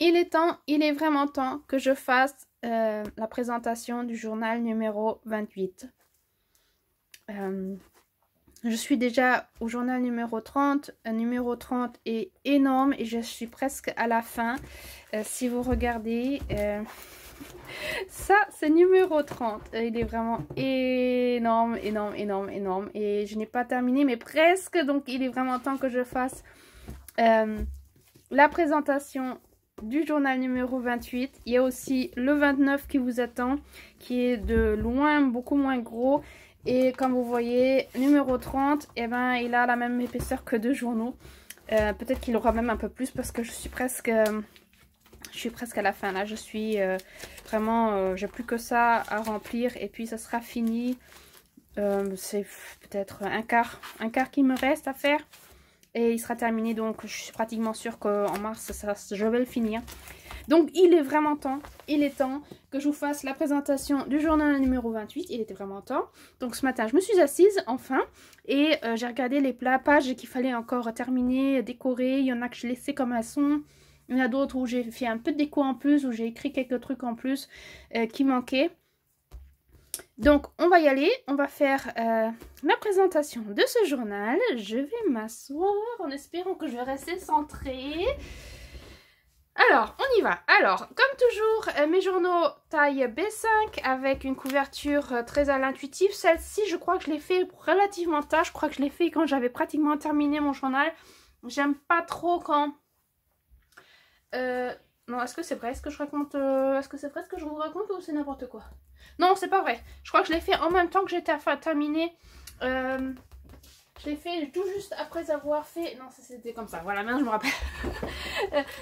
Il est vraiment temps que je fasse la présentation du journal numéro 28. Je suis déjà au journal numéro 30. Numéro 30 est énorme et je suis presque à la fin. Si vous regardez, ça c'est numéro 30. Il est vraiment énorme, énorme, énorme, énorme. Et je n'ai pas terminé, mais presque. Donc il est vraiment temps que je fasse la présentation du journal numéro 28. Il y a aussi le 29 qui vous attend, qui est de loin beaucoup moins gros. Et comme vous voyez, numéro 30, eh ben, il a la même épaisseur que deux journaux. Peut-être qu'il aura même un peu plus parce que je suis presque à la fin là. Je suis vraiment, j'ai plus que ça à remplir et puis ça sera fini. C'est peut-être un quart qui me reste à faire. Et il sera terminé, donc je suis pratiquement sûre qu'en mars, je vais le finir. Donc il est vraiment temps, il est temps que je vous fasse la présentation du journal numéro 28. Il était vraiment temps. Donc ce matin, je me suis assise enfin et j'ai regardé les pages qu'il fallait encore terminer, décorer. Il y en a que je laissais comme elles sont. Il y en a d'autres où j'ai fait un peu de déco en plus, où j'ai écrit quelques trucs en plus qui manquaient. Donc, on va y aller. On va faire la présentation de ce journal. Je vais m'asseoir en espérant que je vais rester centrée. Alors, on y va. Alors, comme toujours, mes journaux taille B5 avec une couverture très à l'intuitif. Celle-ci, je crois que je l'ai fait relativement tard. Je crois que je l'ai fait quand j'avais pratiquement terminé mon journal. J'aime pas trop quand... Non, est-ce que c'est vrai? Est-ce que je raconte... Est-ce que c'est vrai ce que je vous raconte ou c'est n'importe quoi? Non, c'est pas vrai. Je crois que je l'ai fait en même temps que j'étais terminé. Je l'ai fait tout juste après avoir fait... Non, c'était comme ça. Voilà, maintenant je me rappelle.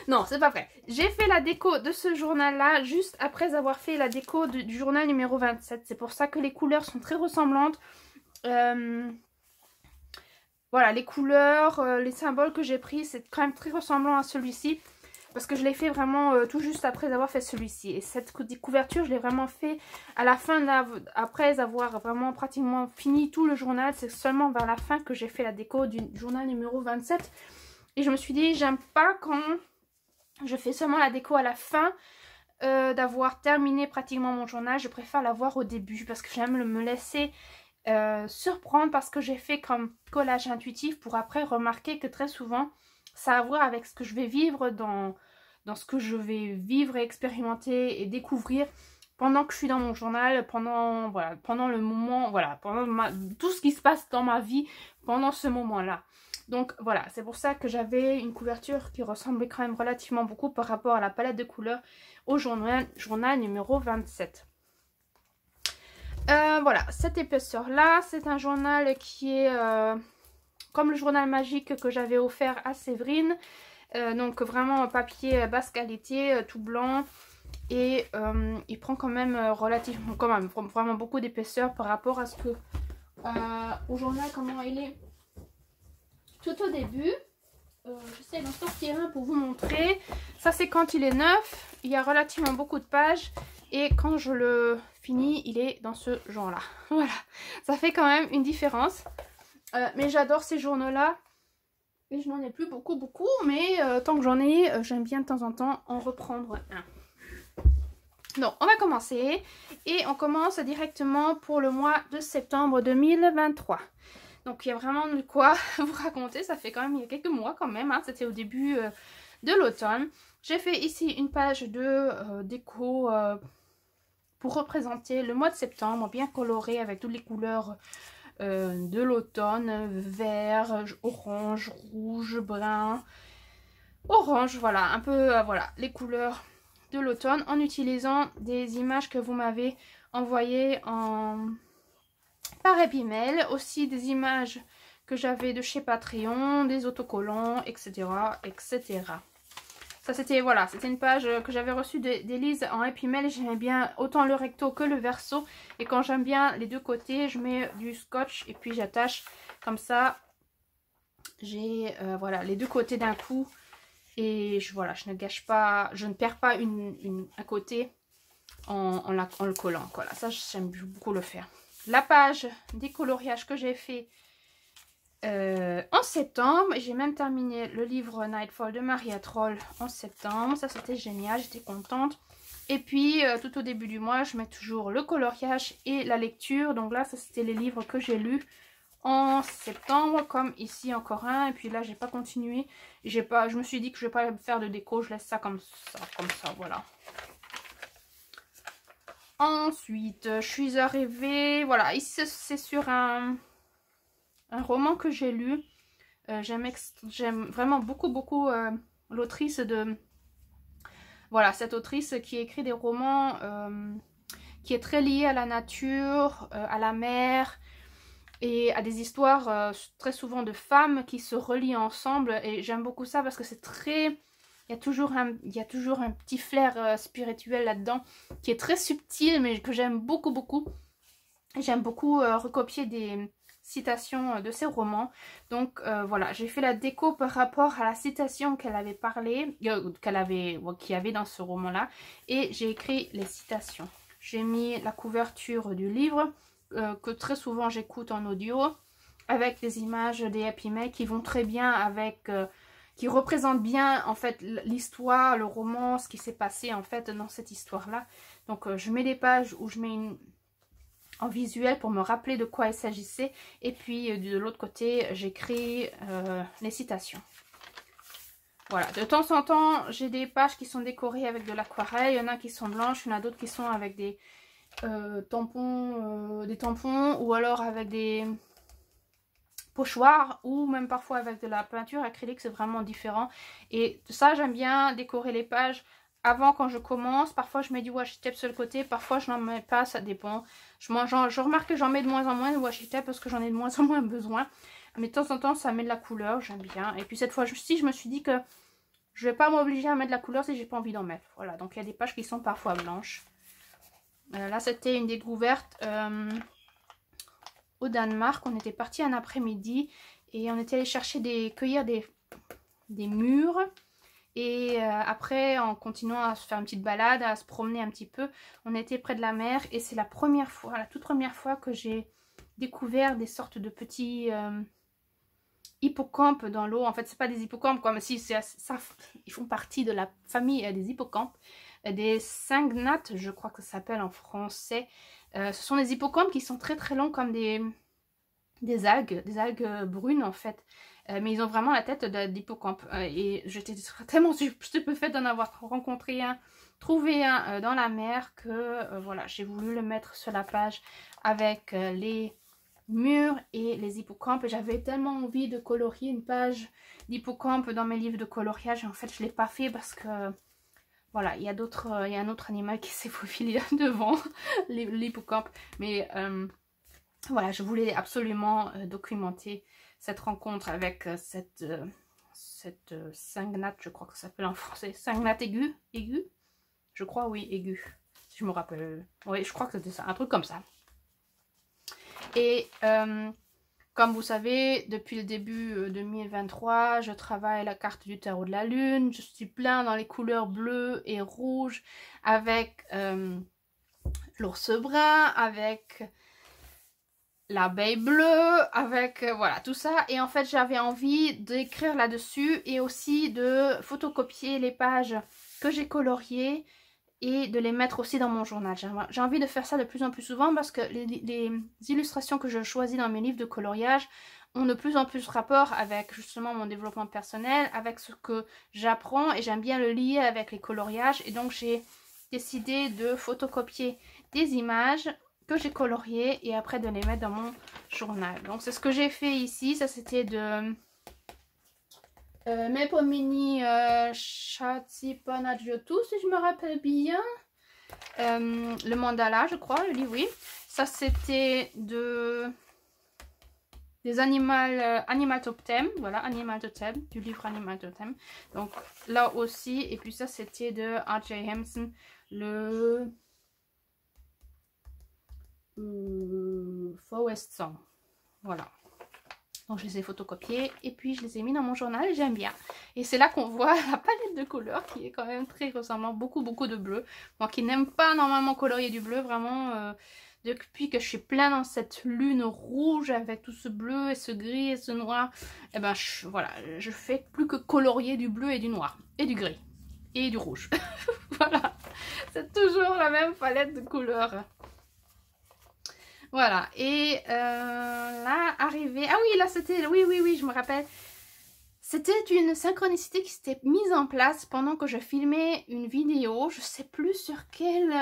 Non, c'est pas vrai. J'ai fait la déco de ce journal-là juste après avoir fait la déco du journal numéro 27. C'est pour ça que les couleurs sont très ressemblantes. Voilà, les couleurs, les symboles que j'ai pris, c'est quand même très ressemblant à celui-ci. Parce que je l'ai fait vraiment tout juste après avoir fait celui-ci. Et cette couverture, je l'ai vraiment fait à la fin, après avoir vraiment pratiquement fini tout le journal. C'est seulement vers la fin que j'ai fait la déco du journal numéro 27. Et je me suis dit, j'aime pas quand je fais seulement la déco à la fin d'avoir terminé pratiquement mon journal. Je préfère l'avoir au début parce que j'aime me laisser surprendre parce que j'ai fait comme collage intuitif pour après remarquer que très souvent, ça a à voir avec ce que je vais vivre dans ce que je vais vivre et expérimenter et découvrir pendant que je suis dans mon journal, pendant le moment, voilà, pendant tout ce qui se passe dans ma vie pendant ce moment-là. Donc voilà, c'est pour ça que j'avais une couverture qui ressemblait quand même relativement beaucoup par rapport à la palette de couleurs au journal numéro 27. Voilà, cette épaisseur-là, c'est un journal qui est comme le journal magique que j'avais offert à Séverine. Donc vraiment papier basse qualité, tout blanc. Et il prend quand même relativement, vraiment beaucoup d'épaisseur par rapport à ce que au journal, comment il est tout au début. J'essaie d'en sortir un pour vous montrer. Ça c'est quand il est neuf, il y a relativement beaucoup de pages. Et quand je le finis, il est dans ce genre-là. Voilà, ça fait quand même une différence. Mais j'adore ces journaux-là. Et je n'en ai plus beaucoup, mais tant que j'en ai, j'aime bien de temps en temps en reprendre un. Donc, on va commencer. Et on commence directement pour le mois de septembre 2023. Donc, il y a vraiment de quoi vous raconter. Ça fait quand même, il y a quelques mois quand même. Hein, c'était au début de l'automne. J'ai fait ici une page de déco pour représenter le mois de septembre, bien coloré avec toutes les couleurs de l'automne, vert, orange, rouge, brun, orange, voilà, un peu, voilà, les couleurs de l'automne en utilisant des images que vous m'avez envoyées par email, aussi des images que j'avais de chez Patreon, des autocollants, etc., etc. Ça c'était, voilà, c'était une page que j'avais reçue d'Elise en Happy Mail. J'aimais bien autant le recto que le verso. Et quand j'aime bien les deux côtés, je mets du scotch et puis j'attache comme ça. J'ai voilà, les deux côtés d'un coup. Et voilà, je ne gâche pas, je ne perds pas un côté en le collant. Voilà, ça j'aime beaucoup le faire. La page des coloriages que j'ai fait en septembre. J'ai même terminé le livre Nightfall de Maria Troll en septembre. Ça, c'était génial, j'étais contente. Et puis, tout au début du mois, je mets toujours le coloriage et la lecture. Donc là, ça, c'était les livres que j'ai lus en septembre, comme ici encore un. Et puis là, j'ai pas continué. Je me suis dit que je vais pas faire de déco, je laisse ça, voilà. Ensuite, je suis arrivée, voilà, ici c'est sur un roman que j'ai lu. J'aime vraiment beaucoup l'autrice de... Voilà, cette autrice qui écrit des romans qui est très liée à la nature, à la mer et à des histoires très souvent de femmes qui se relient ensemble. Et j'aime beaucoup ça parce que c'est très... Il y a toujours un petit flair spirituel là-dedans qui est très subtil mais que j'aime beaucoup. J'aime beaucoup recopier des citations de ses romans. Donc voilà, j'ai fait la déco par rapport à la citation qu'elle avait parlé, qu'il y avait dans ce roman-là. Et j'ai écrit les citations. J'ai mis la couverture du livre que très souvent j'écoute en audio avec des images des Happy Mail qui vont très bien avec... qui représente bien en fait l'histoire, le roman, ce qui s'est passé en fait dans cette histoire-là. Donc je mets des pages où je mets en visuel pour me rappeler de quoi il s'agissait. Et puis de l'autre côté, j'écris les citations. Voilà, de temps en temps, j'ai des pages qui sont décorées avec de l'aquarelle. Il y en a qui sont blanches, il y en a d'autres qui sont avec des tampons ou alors avec des... pochoir ou même parfois avec de la peinture acrylique, c'est vraiment différent. Et ça, j'aime bien décorer les pages avant quand je commence. Parfois je mets du washi tape sur le côté, parfois je n'en mets pas, ça dépend. Je remarque que j'en mets de moins en moins de washi tape parce que j'en ai de moins en moins besoin. Mais de temps en temps ça met de la couleur, j'aime bien. Et puis cette fois-ci je me suis dit que je vais pas m'obliger à mettre de la couleur si j'ai pas envie d'en mettre. Voilà, donc il y a des pages qui sont parfois blanches. Là c'était une découverte au Danemark. On était parti un après-midi et on était allé cueillir des mûres. Et après, en continuant à se faire une petite balade, à se promener un petit peu, on était près de la mer. Et c'est la toute première fois que j'ai découvert des sortes de petits hippocampes dans l'eau. En fait, c'est pas des hippocampes, quoi, mais si, ils font partie de la famille des hippocampes. Des cyngnates, je crois que ça s'appelle en français. Ce sont des hippocampes qui sont très longs comme des algues brunes en fait. Mais ils ont vraiment la tête d'hippocampe. Et j'étais tellement stupéfaite d'en avoir trouvé un dans la mer que voilà, j'ai voulu le mettre sur la page avec les mûres et les hippocampes. Et j'avais tellement envie de colorier une page d'hippocampe dans mes livres de coloriage. Et en fait, je ne l'ai pas fait parce que... Voilà, il y a un autre animal qui s'est faufilé devant l'hippocampe. Mais voilà, je voulais absolument documenter cette rencontre avec cette cyngnate, je crois que ça s'appelle en français. Cyngnate aiguë. Je crois, oui, aiguë. Si je me rappelle. Oui, je crois que c'était ça, un truc comme ça. Et comme vous savez, depuis le début 2023, je travaille la carte du tarot de la lune. Je suis plein dans les couleurs bleues et rouges avec l'ours brun, avec l'abeille bleue, avec voilà tout ça. Et en fait, j'avais envie d'écrire là-dessus et aussi de photocopier les pages que j'ai coloriées et de les mettre aussi dans mon journal. J'ai envie de faire ça de plus en plus souvent parce que les illustrations que je choisis dans mes livres de coloriage ont de plus en plus rapport avec justement mon développement personnel, avec ce que j'apprends, et j'aime bien le lier avec les coloriages. Et donc j'ai décidé de photocopier des images que j'ai coloriées et après de les mettre dans mon journal. Donc c'est ce que j'ai fait ici. Ça c'était de... Mepomini Shatsipanadjotu, si je me rappelle bien. Le mandala, je crois, le livre, oui. Ça, c'était des Animal Totem. Voilà, Animal Totem, du livre Animal Totem. Donc là aussi. Et puis ça, c'était de R.J. Hampson, le Forest Song. Voilà. Donc je les ai photocopiés et puis je les ai mis dans mon journal et j'aime bien. Et c'est là qu'on voit la palette de couleurs qui est quand même très ressemblant, beaucoup de bleu. Moi qui n'aime pas normalement colorier du bleu, vraiment depuis que je suis plein dans cette lune rouge avec tout ce bleu et ce gris et ce noir, et ben voilà, je fais plus que colorier du bleu et du noir et du gris et du rouge. Voilà, c'est toujours la même palette de couleurs. Voilà, et là, arrivé... Ah oui, là c'était... Oui, je me rappelle. C'était une synchronicité qui s'était mise en place pendant que je filmais une vidéo. Je sais plus sur quelle...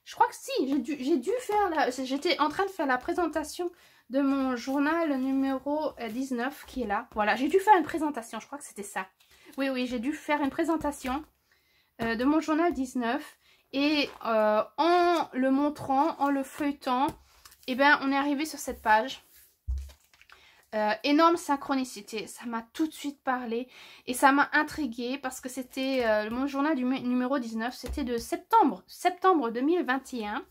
Je crois que si, j'ai dû faire... J'étais en train de faire la présentation de mon journal numéro 19 qui est là. Voilà, j'ai dû faire une présentation, je crois que c'était ça. Oui, j'ai dû faire une présentation de mon journal 19. Et en le montrant, en le feuilletant, eh ben, on est arrivé sur cette page. Énorme synchronicité, ça m'a tout de suite parlé et ça m'a intriguée parce que c'était mon journal du numéro 19, c'était de septembre 2021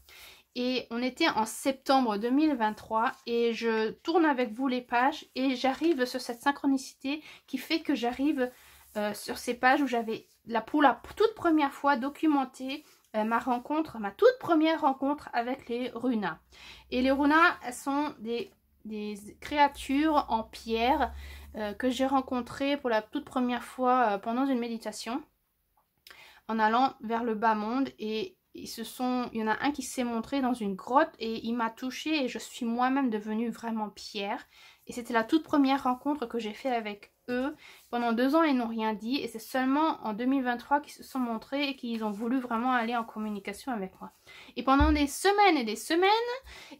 et on était en septembre 2023 et je tourne avec vous les pages et j'arrive sur cette synchronicité qui fait que j'arrive sur ces pages où j'avais pour la toute première fois documenté ma toute première rencontre avec les runas. Et les runas, elles sont des créatures en pierre que j'ai rencontrées pour la toute première fois pendant une méditation en allant vers le bas monde et il y en a un qui s'est montré dans une grotte et il m'a touchée et je suis moi-même devenue vraiment pierre et c'était la toute première rencontre que j'ai fait avec eux. Pendant 2 ans ils n'ont rien dit et c'est seulement en 2023 qu'ils se sont montrés et qu'ils ont voulu vraiment aller en communication avec moi. Et pendant des semaines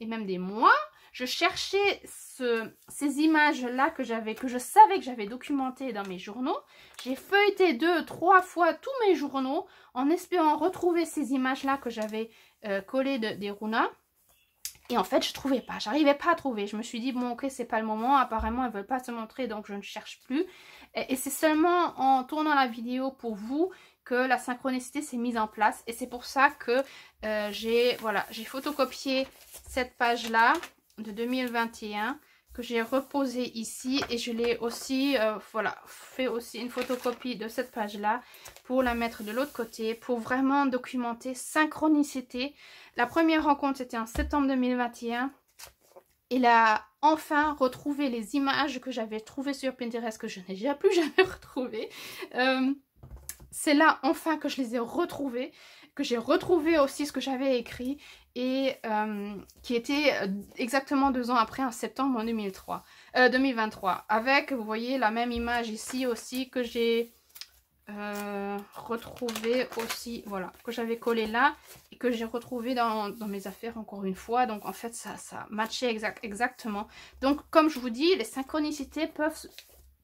et même des mois, je cherchais ces images-là que je savais que j'avais documentées dans mes journaux. J'ai feuilleté 2-3 fois tous mes journaux en espérant retrouver ces images-là que j'avais collées des runas. Et en fait, je trouvais pas. J'arrivais pas à trouver. Je me suis dit, bon, ok, c'est pas le moment. Apparemment, elles veulent pas se montrer, donc je ne cherche plus. Et c'est seulement en tournant la vidéo pour vous que la synchronicité s'est mise en place. Et c'est pour ça que j'ai photocopié cette page-là de 2021 que j'ai reposée ici et je l'ai aussi fait aussi une photocopie de cette page là pour la mettre de l'autre côté pour vraiment documenter synchronicité. La première rencontre c'était en septembre 2021 et là enfin retrouvé les images que j'avais trouvées sur Pinterest que je n'ai déjà plus jamais retrouvées. C'est là enfin que je les ai retrouvées, que j'ai retrouvé aussi ce que j'avais écrit et qui était exactement 2 ans après en septembre 2023 avec, vous voyez, la même image ici aussi que j'ai retrouvée aussi, voilà, que j'avais collé là et que j'ai retrouvé dans mes affaires encore une fois. Donc en fait ça matchait exactement. Donc comme je vous dis, les synchronicités peuvent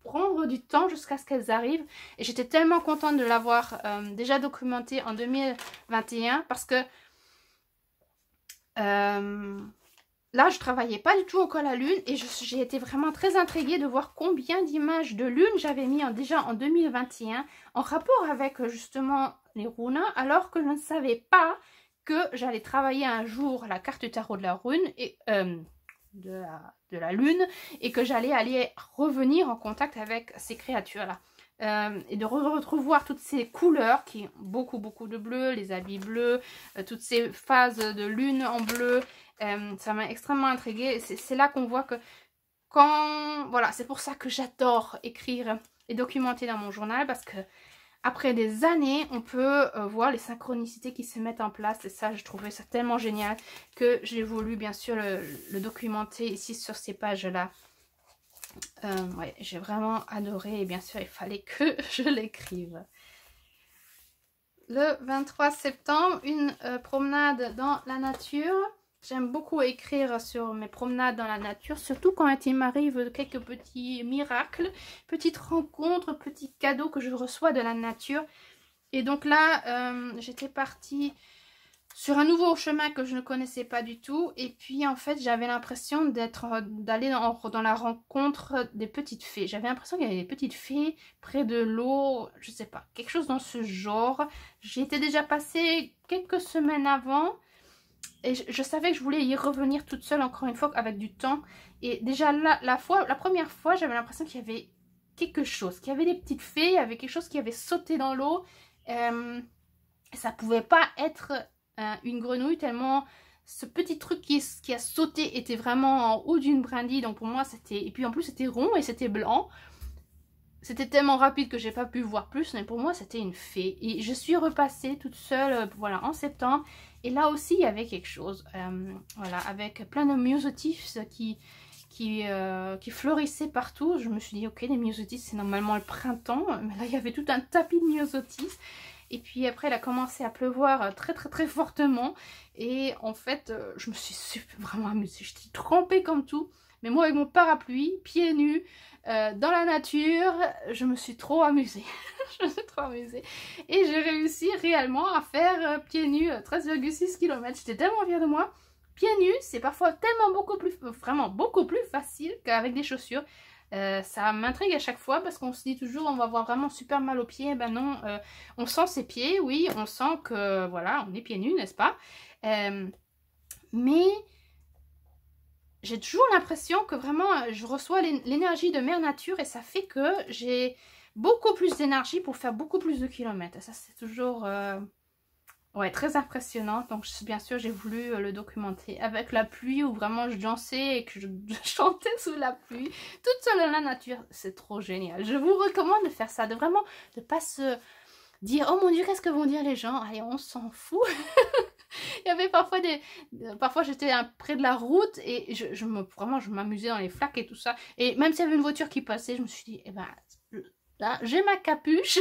prendre du temps jusqu'à ce qu'elles arrivent et j'étais tellement contente de l'avoir déjà documenté en 2021 parce que là je travaillais pas du tout encore la lune et j'ai été vraiment très intriguée de voir combien d'images de lune j'avais mis déjà en 2021 en rapport avec justement les runas, alors que je ne savais pas que j'allais travailler un jour la carte du tarot de la rune et de la lune et que j'allais revenir en contact avec ces créatures là et de revoir toutes ces couleurs qui ont beaucoup de bleu, les habits bleus, toutes ces phases de lune en bleu, ça m'a extrêmement intriguée. C'est là qu'on voit que voilà, c'est pour ça que j'adore écrire et documenter dans mon journal, parce que après des années, on peut voir les synchronicités qui se mettent en place. Et ça, je trouvais ça tellement génial que j'ai voulu bien sûr le documenter ici sur ces pages-là. Ouais, j'ai vraiment adoré et bien sûr, il fallait que je l'écrive. Le 23 septembre, une promenade dans la nature. J'aime beaucoup écrire sur mes promenades dans la nature, surtout quand il m'arrive quelques petits miracles, petites rencontres, petits cadeaux que je reçois de la nature. Et donc là, j'étais partie sur un nouveau chemin que je ne connaissais pas du tout. Et puis en fait, j'avais l'impression d'aller dans la rencontre des petites fées. J'avais l'impression qu'il y avait des petites fées près de l'eau, je sais pas, quelque chose dans ce genre. J'y étais déjà passée quelques semaines avant. Et je savais que je voulais y revenir toute seule encore une fois avec du temps. Et déjà là, la première fois, j'avais l'impression qu'il y avait quelque chose. Qu'il y avait des petites fées, il y avait quelque chose qui avait sauté dans l'eau. Ça pouvait pas être une grenouille tellement ce petit truc qui a sauté était vraiment en haut d'une brindille. Donc pour moi c'était... Et puis en plus c'était rond et c'était blanc. C'était tellement rapide que j'ai pas pu voir plus. Mais pour moi c'était une fée. Et je suis repassée toute seule voilà, en septembre. Et là aussi il y avait quelque chose. Voilà, avec plein de myosotis qui fleurissaient partout. Je me suis dit ok, les myosotis c'est normalement le printemps. Mais là il y avait tout un tapis de myosotis. Et puis après, il a commencé à pleuvoir très fortement. Et en fait, je me suis vraiment amusée. J'étais trempée comme tout. Mais moi, avec mon parapluie, pieds nus, dans la nature, je me suis trop amusée. Je me suis trop amusée. Et j'ai réussi réellement à faire pieds nus 13,6 km. J'étais tellement fière de moi. Pieds nus, c'est parfois tellement vraiment beaucoup plus facile qu'avec des chaussures. Ça m'intrigue à chaque fois parce qu'on se dit toujours on va avoir vraiment super mal aux pieds. Ben non, on sent ses pieds, oui, on sent que voilà, on est pieds nus, n'est-ce pas? Mais j'ai toujours l'impression que vraiment je reçois l'énergie de Mère Nature et ça fait que j'ai beaucoup plus d'énergie pour faire beaucoup plus de kilomètres. Ça c'est toujours ouais, très impressionnant. Donc bien sûr j'ai voulu le documenter avec la pluie où vraiment je dansais et que je chantais sous la pluie toute seule dans la nature. C'est trop génial. Je vous recommande de faire ça, de vraiment ne pas se dire oh mon dieu qu'est-ce que vont dire les gens. Allez, on s'en fout. Il y avait parfois parfois j'étais près de la route et vraiment je m'amusais dans les flaques et tout ça. Et même s'il y avait une voiture qui passait, je me suis dit eh ben là j'ai ma capuche.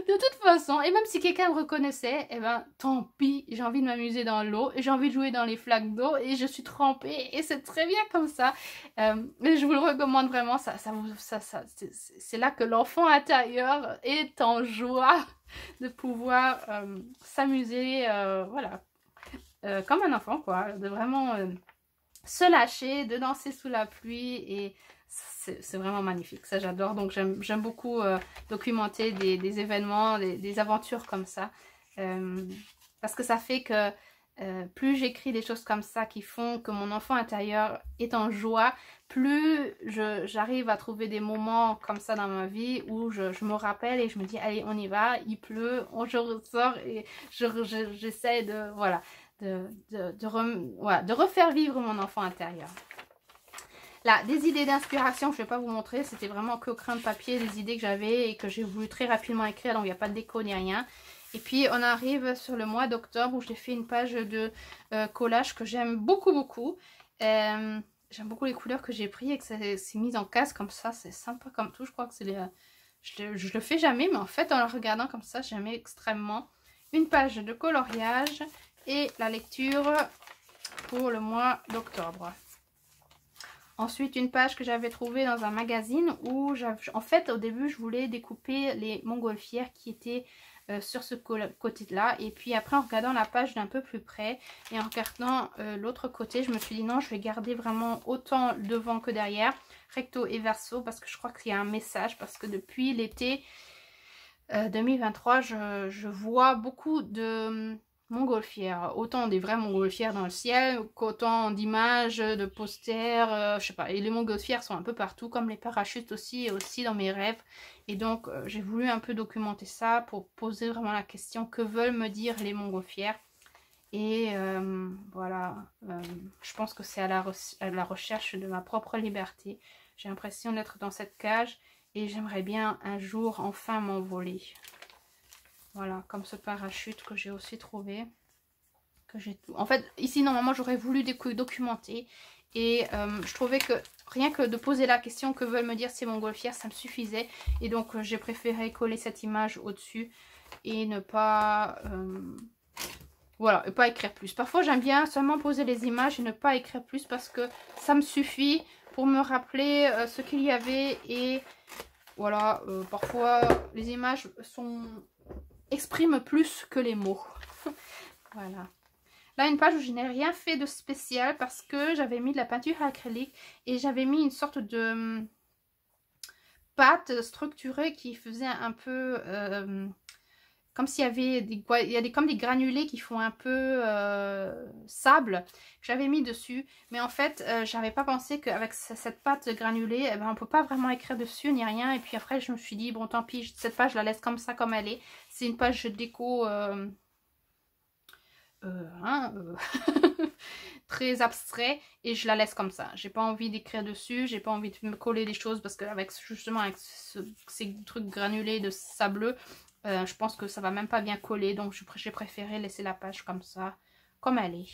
De toute façon, et même si quelqu'un me reconnaissait, eh ben tant pis, j'ai envie de m'amuser dans l'eau, j'ai envie de jouer dans les flaques d'eau et je suis trempée et c'est très bien comme ça. Et je vous le recommande vraiment, c'est là que l'enfant intérieur est en joie de pouvoir s'amuser, voilà, comme un enfant quoi, de vraiment se lâcher, de danser sous la pluie et c'est vraiment magnifique, ça j'adore. Donc j'aime beaucoup documenter des événements, des aventures comme ça parce que ça fait que plus j'écris des choses comme ça qui font que mon enfant intérieur est en joie, plus j'arrive à trouver des moments comme ça dans ma vie où je me rappelle et je me dis allez on y va, il pleut, je ressors et j'essaie de voilà de refaire vivre mon enfant intérieur. Là, des idées d'inspiration, je ne vais pas vous montrer, c'était vraiment que au crayon de papier, des idées que j'avais et que j'ai voulu très rapidement écrire, donc il n'y a pas de déco ni rien. Et puis on arrive sur le mois d'octobre où j'ai fait une page de collage que j'aime beaucoup. J'aime beaucoup les couleurs que j'ai prises et que c'est mis en case comme ça, c'est sympa comme tout, je crois que c'est les... Je le fais jamais, mais en fait en le regardant comme ça, j'aimais extrêmement. Une page de coloriage et la lecture pour le mois d'octobre. Ensuite, une page que j'avais trouvée dans un magazine où, en fait, au début, je voulais découper les montgolfières qui étaient sur ce côté-là. Et puis après, en regardant la page d'un peu plus près et en regardant l'autre côté, je me suis dit non, je vais garder vraiment autant devant que derrière, recto et verso, parce que je crois qu'il y a un message. Parce que depuis l'été 2023, je vois beaucoup de... montgolfières, autant des vraies montgolfières dans le ciel qu'autant d'images, de posters, je sais pas, et les montgolfières sont un peu partout, comme les parachutes aussi, et aussi dans mes rêves, et donc j'ai voulu un peu documenter ça pour poser vraiment la question, que veulent me dire les montgolfières, et voilà, je pense que c'est à la recherche de ma propre liberté, j'ai l'impression d'être dans cette cage, et j'aimerais bien un jour enfin m'envoler. Voilà, comme ce parachute que j'ai aussi trouvé. En fait, ici, normalement, j'aurais voulu documenter. Et je trouvais que rien que de poser la question que veulent me dire ces montgolfières, ça me suffisait. Et donc, j'ai préféré coller cette image au-dessus et ne pas... voilà, et pas écrire plus. Parfois, j'aime bien seulement poser les images et ne pas écrire plus parce que ça me suffit pour me rappeler ce qu'il y avait. Et voilà, parfois, les images expriment plus que les mots. Voilà. Là, une page où je n'ai rien fait de spécial parce que j'avais mis de la peinture acrylique et j'avais mis une sorte de pâte structurée qui faisait un peu comme s'il y avait comme des granulés qui font un peu sable que j'avais mis dessus, mais en fait j'avais pas pensé qu'avec cette pâte granulée, eh ben, on peut pas vraiment écrire dessus ni rien. Et puis après je me suis dit bon tant pis, cette page je la laisse comme ça comme elle est. C'est une page déco très abstrait, et je la laisse comme ça. J'ai pas envie d'écrire dessus, j'ai pas envie de me coller des choses parce qu'avec justement avec ces trucs granulés de sableux, je pense que ça va même pas bien coller, donc j'ai préféré laisser la page comme ça, comme elle est.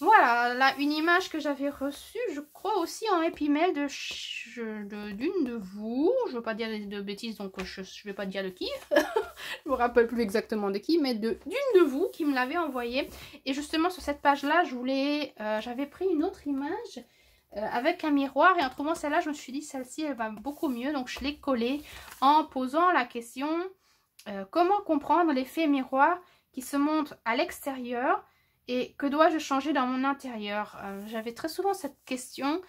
Voilà, là, une image que j'avais reçue, je crois aussi en épimèle d'une de vous. Je ne veux pas dire de bêtises, donc je ne vais pas dire de qui. Je me rappelle plus exactement de qui, mais d'une de vous qui me l'avait envoyé. Et justement, sur cette page-là, j'avais pris une autre image avec un miroir. Et en trouvant celle-là, je me suis dit, celle-ci, elle va beaucoup mieux. Donc, je l'ai collée en posant la question, comment comprendre l'effet miroir qui se montre à l'extérieur? Et que dois-je changer dans mon intérieur? J'avais très souvent cette question.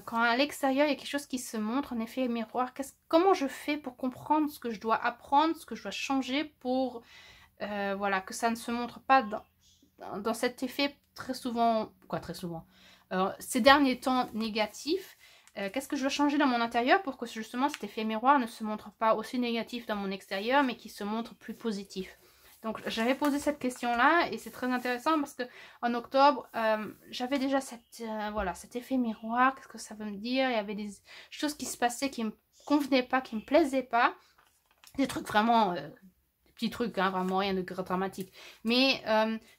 Quand à l'extérieur, il y a quelque chose qui se montre, en effet miroir, comment je fais pour comprendre ce que je dois apprendre, ce que je dois changer pour voilà, que ça ne se montre pas dans cet effet très souvent, ces derniers temps négatifs. Qu'est-ce que je dois changer dans mon intérieur pour que justement cet effet miroir ne se montre pas aussi négatif dans mon extérieur, mais qui se montre plus positif? Donc j'avais posé cette question-là et c'est très intéressant parce que en octobre, j'avais déjà voilà, cet effet miroir. Qu'est-ce que ça veut me dire? Il y avait des choses qui se passaient qui me convenaient pas, qui me plaisaient pas. Des trucs vraiment, des petits trucs, hein, vraiment rien de dramatique. Mais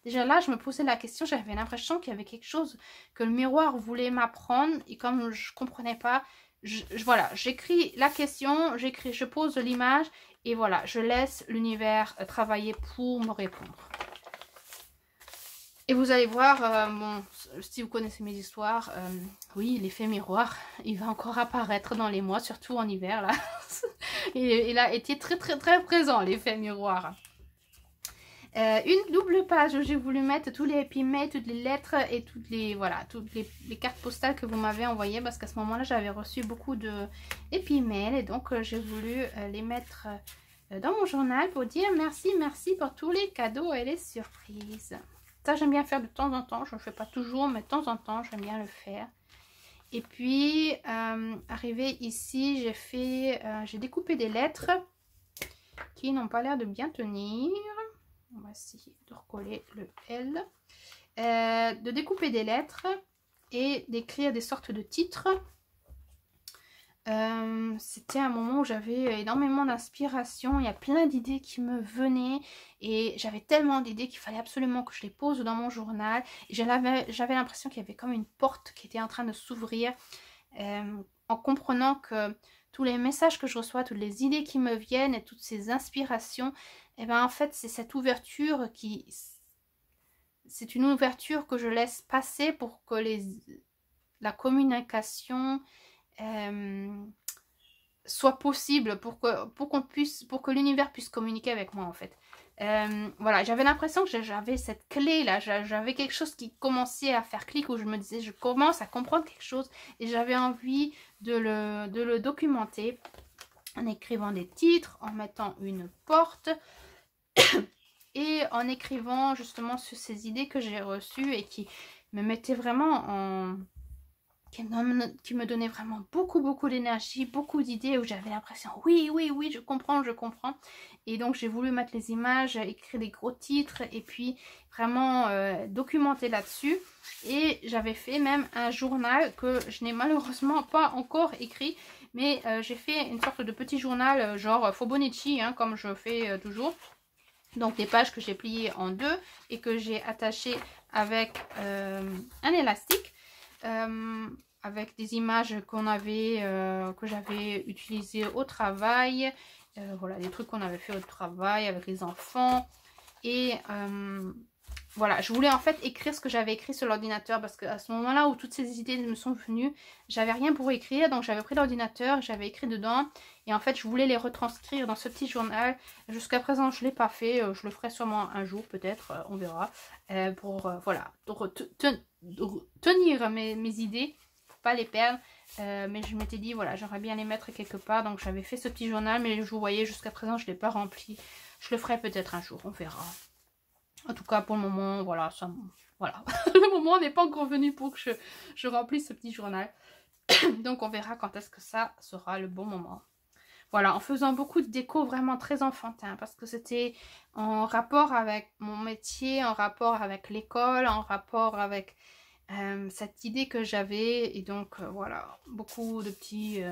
déjà là, je me posais la question, j'avais l'impression qu'il y avait quelque chose que le miroir voulait m'apprendre et comme je comprenais pas, voilà, j'écris la question, je pose l'image. Et voilà, je laisse l'univers travailler pour me répondre. Et vous allez voir, bon, si vous connaissez mes histoires, oui, l'effet miroir, il va encore apparaître dans les mois, surtout en hiver, là. Il a été très, très, très présent, l'effet miroir. Une double page où j'ai voulu mettre tous les épimèles, toutes les lettres et toutes les cartes postales que vous m'avez envoyées. Parce qu'à ce moment-là, j'avais reçu beaucoup d'épimèles. Et donc, j'ai voulu les mettre dans mon journal pour dire merci, merci pour tous les cadeaux et les surprises. Ça, j'aime bien faire de temps en temps. Je ne le fais pas toujours, mais de temps en temps, j'aime bien le faire. Et puis, arrivé ici, j'ai découpé des lettres qui n'ont pas l'air de bien tenir. On va essayer de recoller le L. De découper des lettres et d'écrire des sortes de titres. C'était un moment où j'avais énormément d'inspiration. Il y a plein d'idées qui me venaient. Et j'avais tellement d'idées qu'il fallait absolument que je les pose dans mon journal. J'avais l'impression qu'il y avait comme une porte qui était en train de s'ouvrir. En comprenant que tous les messages que je reçois, toutes les idées qui me viennent et toutes ces inspirations, et bien en fait c'est cette ouverture c'est une ouverture que je laisse passer pour que la communication soit possible, pour que l'univers puisse communiquer avec moi en fait. Voilà, j'avais l'impression que j'avais cette clé là, j'avais quelque chose qui commençait à faire clic, où je me disais je commence à comprendre quelque chose et j'avais envie de le documenter en écrivant des titres, en mettant une porte et en écrivant justement sur ces idées que j'ai reçues et qui me mettaient vraiment qui me donnait vraiment beaucoup d'énergie, beaucoup d'idées, où j'avais l'impression oui, je comprends. Et donc j'ai voulu mettre les images, écrire des gros titres et puis vraiment documenter là-dessus. Et j'avais fait même un journal que je n'ai malheureusement pas encore écrit, mais j'ai fait une sorte de petit journal genre Fibonacci, hein, comme je fais toujours. Donc des pages que j'ai pliées en deux et que j'ai attachées avec un élastique. Avec des images que j'avais utilisées au travail, voilà, des trucs qu'on avait fait au travail avec les enfants. Et voilà, je voulais en fait écrire ce que j'avais écrit sur l'ordinateur, parce qu'à ce moment là où toutes ces idées me sont venues, j'avais rien pour écrire, donc j'avais pris l'ordinateur, j'avais écrit dedans et en fait je voulais les retranscrire dans ce petit journal. Jusqu'à présent je ne l'ai pas fait, je le ferai sûrement un jour peut-être, on verra, pour voilà, tenir mes idées, pour pas les perdre. Mais je m'étais dit voilà, j'aimerais bien les mettre quelque part, donc j'avais fait ce petit journal, mais vous voyez jusqu'à présent je ne l'ai pas rempli. Je le ferai peut-être un jour, on verra. En tout cas pour le moment, voilà, voilà. Le moment n'est pas encore venu pour que je remplisse ce petit journal. Donc on verra quand est-ce que ça sera le bon moment. voilà, en faisant beaucoup de déco vraiment très enfantin, parce que c'était en rapport avec mon métier, en rapport avec l'école, en rapport avec cette idée que j'avais. Et donc voilà, beaucoup de petits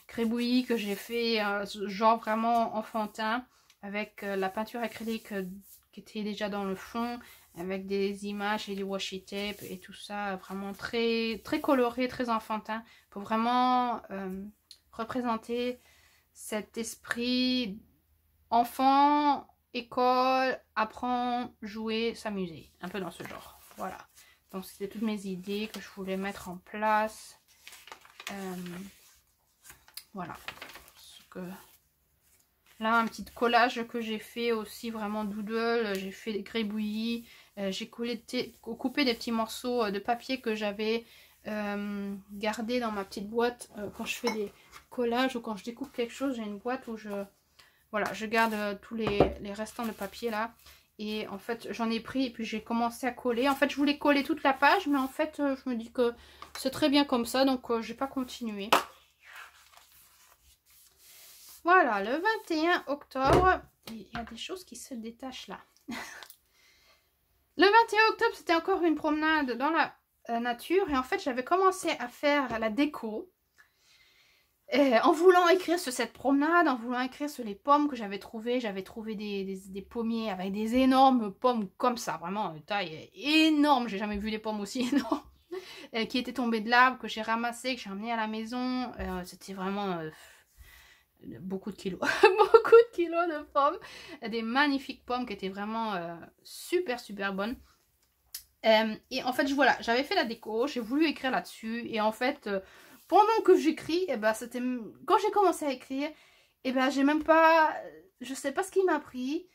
gribouillis que j'ai fait, genre vraiment enfantin, avec la peinture acrylique qui était déjà dans le fond, avec des images et du washi tape et tout ça, vraiment très, très coloré, très enfantin, pour vraiment représenter cet esprit enfant, école, apprendre, jouer, s'amuser, un peu dans ce genre. Voilà, donc c'était toutes mes idées que je voulais mettre en place. Voilà, là un petit collage que j'ai fait aussi, vraiment doodle. J'ai fait des gribouillis, j'ai coupé des petits morceaux de papier que j'avais gardé dans ma petite boîte. Quand je fais des collages ou quand je découpe quelque chose, j'ai une boîte où je garde tous les restants de papier là. Et en fait j'en ai pris et puis j'ai commencé à coller. En fait je voulais coller toute la page, mais en fait je me dis que c'est très bien comme ça, donc je vais pas continuer. Voilà, le 21 octobre, il y a des choses qui se détachent là. Le 21 octobre, c'était encore une promenade dans la nature. Et en fait, j'avais commencé à faire la déco. En voulant écrire sur cette promenade, en voulant écrire sur les pommes que j'avais trouvées. J'avais trouvé des pommiers avec des énormes pommes comme ça. Vraiment, une taille énorme. J'ai jamais vu des pommes aussi énormes. Qui étaient tombées de l'arbre, que j'ai ramassées, que j'ai emmené à la maison. C'était vraiment... beaucoup de kilos. Beaucoup de kilos de pommes. Des magnifiques pommes qui étaient vraiment super bonnes. Et en fait voilà, j'avais fait la déco, j'ai voulu écrire là-dessus. Et en fait pendant que j'écris, c'était quand j'ai commencé à écrire, j'ai même pas, je sais pas ce qui m'a pris.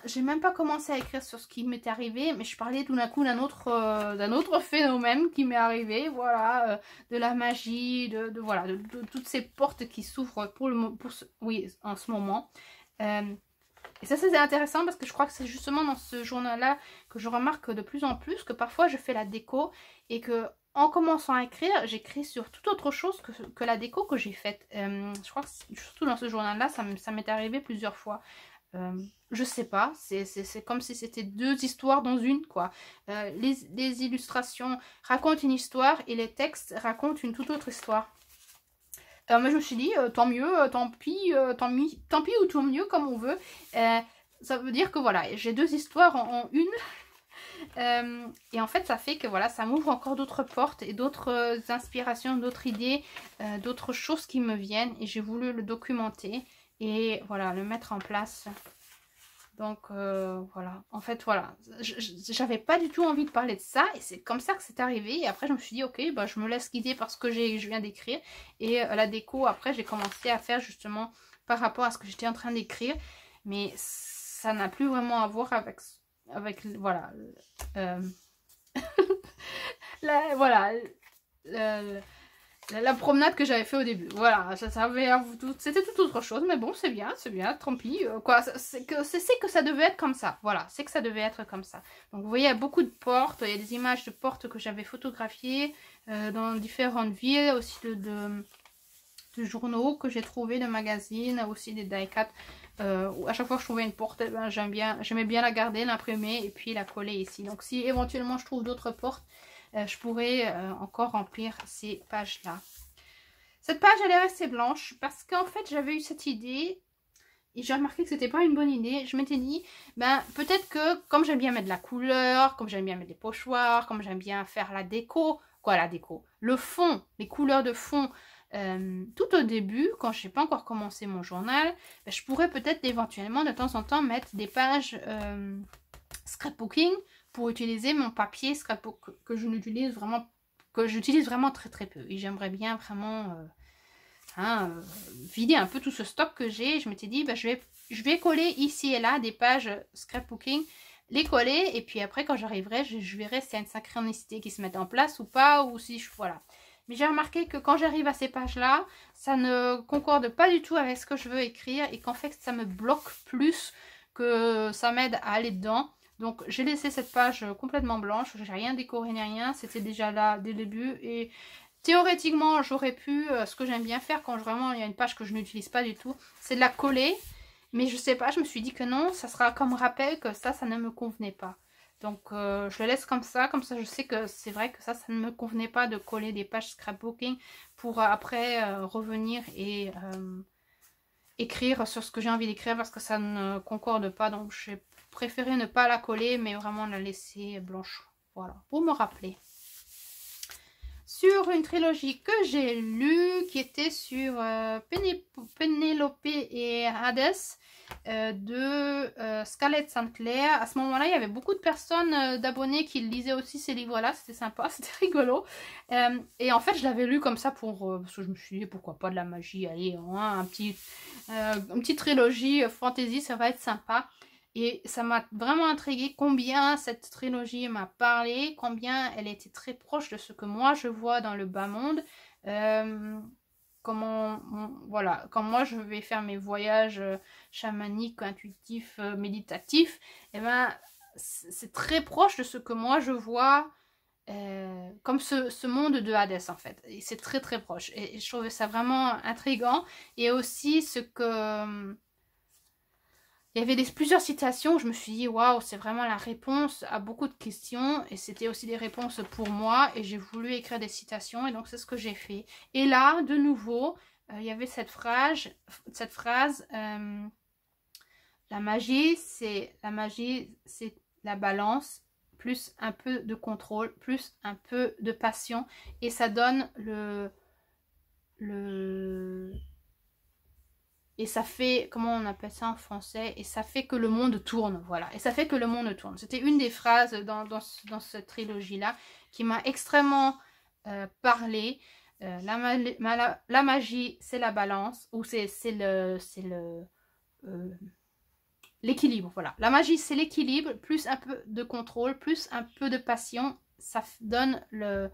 J'ai même pas commencé à écrire sur ce qui m'était arrivé, mais je parlais tout d'un coup d'un autre phénomène qui m'est arrivé, voilà, de la magie, voilà, de toutes ces portes qui s'ouvrent en ce moment. Et ça c'est intéressant parce que je crois que c'est justement dans ce journal-là que je remarque de plus en plus que parfois je fais la déco et que en commençant à écrire, j'écris sur toute autre chose que la déco que j'ai faite. Je crois que surtout dans ce journal-là, ça m'est arrivé plusieurs fois. Je sais pas, c'est comme si c'était deux histoires dans une, quoi. Les illustrations racontent une histoire et les textes racontent une toute autre histoire. Mais je me suis dit, tant mieux, tant pis ou tant mieux, comme on veut. Ça veut dire que voilà, j'ai deux histoires en une. Et en fait, ça fait que voilà, ça m'ouvre encore d'autres portes et d'autres inspirations, d'autres idées, d'autres choses qui me viennent. Et j'ai voulu le documenter et voilà, le mettre en place. Donc voilà, en fait voilà, j'avais pas du tout envie de parler de ça et c'est comme ça que c'est arrivé. Et après je me suis dit ok, je me laisse guider par ce que je viens d'écrire. Et la déco après j'ai commencé à faire justement par rapport à ce que j'étais en train d'écrire. Mais ça n'a plus vraiment à voir avec voilà, la promenade que j'avais fait au début. Voilà, c'était tout autre chose, mais bon, c'est bien, tant pis. Quoi, c'est que ça devait être comme ça. Voilà, c'est que ça devait être comme ça. Donc vous voyez, il y a beaucoup de portes, il y a des images de portes que j'avais photographiées dans différentes villes, aussi de journaux que j'ai trouvé, de magazines, aussi des die-cut. À chaque fois que je trouvais une porte, j'aimais bien la garder, l'imprimer et puis la coller ici. Donc si éventuellement je trouve d'autres portes, je pourrais encore remplir ces pages là. Cette page elle est restée blanche parce qu'en fait j'avais eu cette idée et j'ai remarqué que c'était pas une bonne idée. Je m'étais dit peut-être que comme j'aime bien mettre de la couleur, comme j'aime bien mettre des pochoirs, comme j'aime bien faire la déco, le fond, les couleurs de fond tout au début, quand je n'ai pas encore commencé mon journal, je pourrais peut-être éventuellement de temps en temps mettre des pages scrapbooking pour utiliser mon papier scrapbook que j'utilise vraiment très très peu. Et j'aimerais bien vraiment vider un peu tout ce stock que j'ai. Je m'étais dit je vais coller ici et là des pages scrapbooking, les coller et puis après quand j'arriverai je verrai s'il y a une synchronicité qui se met en place ou pas, ou si voilà. Mais j'ai remarqué que quand j'arrive à ces pages-là, ça ne concorde pas du tout avec ce que je veux écrire et qu'en fait, ça me bloque plus que ça m'aide à aller dedans. Donc, j'ai laissé cette page complètement blanche. J'ai rien décoré ni rien. C'était déjà là dès le début. Et Théoriquement, j'aurais pu, ce que j'aime bien faire quand vraiment il y a une page que je n'utilise pas du tout, c'est de la coller. Mais je sais pas, je me suis dit que non, ça sera comme rappel que ça ne me convenait pas. Donc je le laisse comme ça je sais que c'est vrai que ça ne me convenait pas de coller des pages scrapbooking pour après revenir et écrire sur ce que j'ai envie d'écrire parce que ça ne concorde pas. Donc j'ai préféré ne pas la coller mais vraiment la laisser blanche. Voilà, pour me rappeler. Sur une trilogie que j'ai lue qui était sur Pénélope et Hades de Scarlett St. Clair. À ce moment-là, il y avait beaucoup de personnes, d'abonnés qui lisaient aussi ces livres-là. C'était sympa, c'était rigolo. Et en fait, je l'avais lu comme ça parce que je me suis dit, pourquoi pas de la magie, allez, hein, une petite trilogie fantasy, ça va être sympa. Et ça m'a vraiment intriguée combien cette trilogie m'a parlé, combien elle était très proche de ce que moi je vois dans le bas monde. Voilà, quand moi je vais faire mes voyages chamaniques, intuitifs, méditatifs, et ben c'est très proche de ce que moi je vois comme ce monde de Hades en fait. Et c'est très très proche. Et je trouvais ça vraiment intriguant. Et aussi ce que... Il y avait plusieurs citations où je me suis dit, waouh, c'est vraiment la réponse à beaucoup de questions. Et c'était aussi des réponses pour moi. Et j'ai voulu écrire des citations. Et donc, c'est ce que j'ai fait. Et là, de nouveau, il y avait cette phrase la magie, c'est la balance, plus un peu de contrôle, plus un peu de passion. Et ça donne et ça fait, comment on appelle ça en français, et ça fait que le monde tourne, voilà. Et ça fait que le monde tourne. C'était une des phrases dans cette trilogie-là qui m'a extrêmement parlé. La magie, c'est la balance, ou c'est l'équilibre, voilà. La magie, c'est l'équilibre, plus un peu de contrôle, plus un peu de passion, ça donne la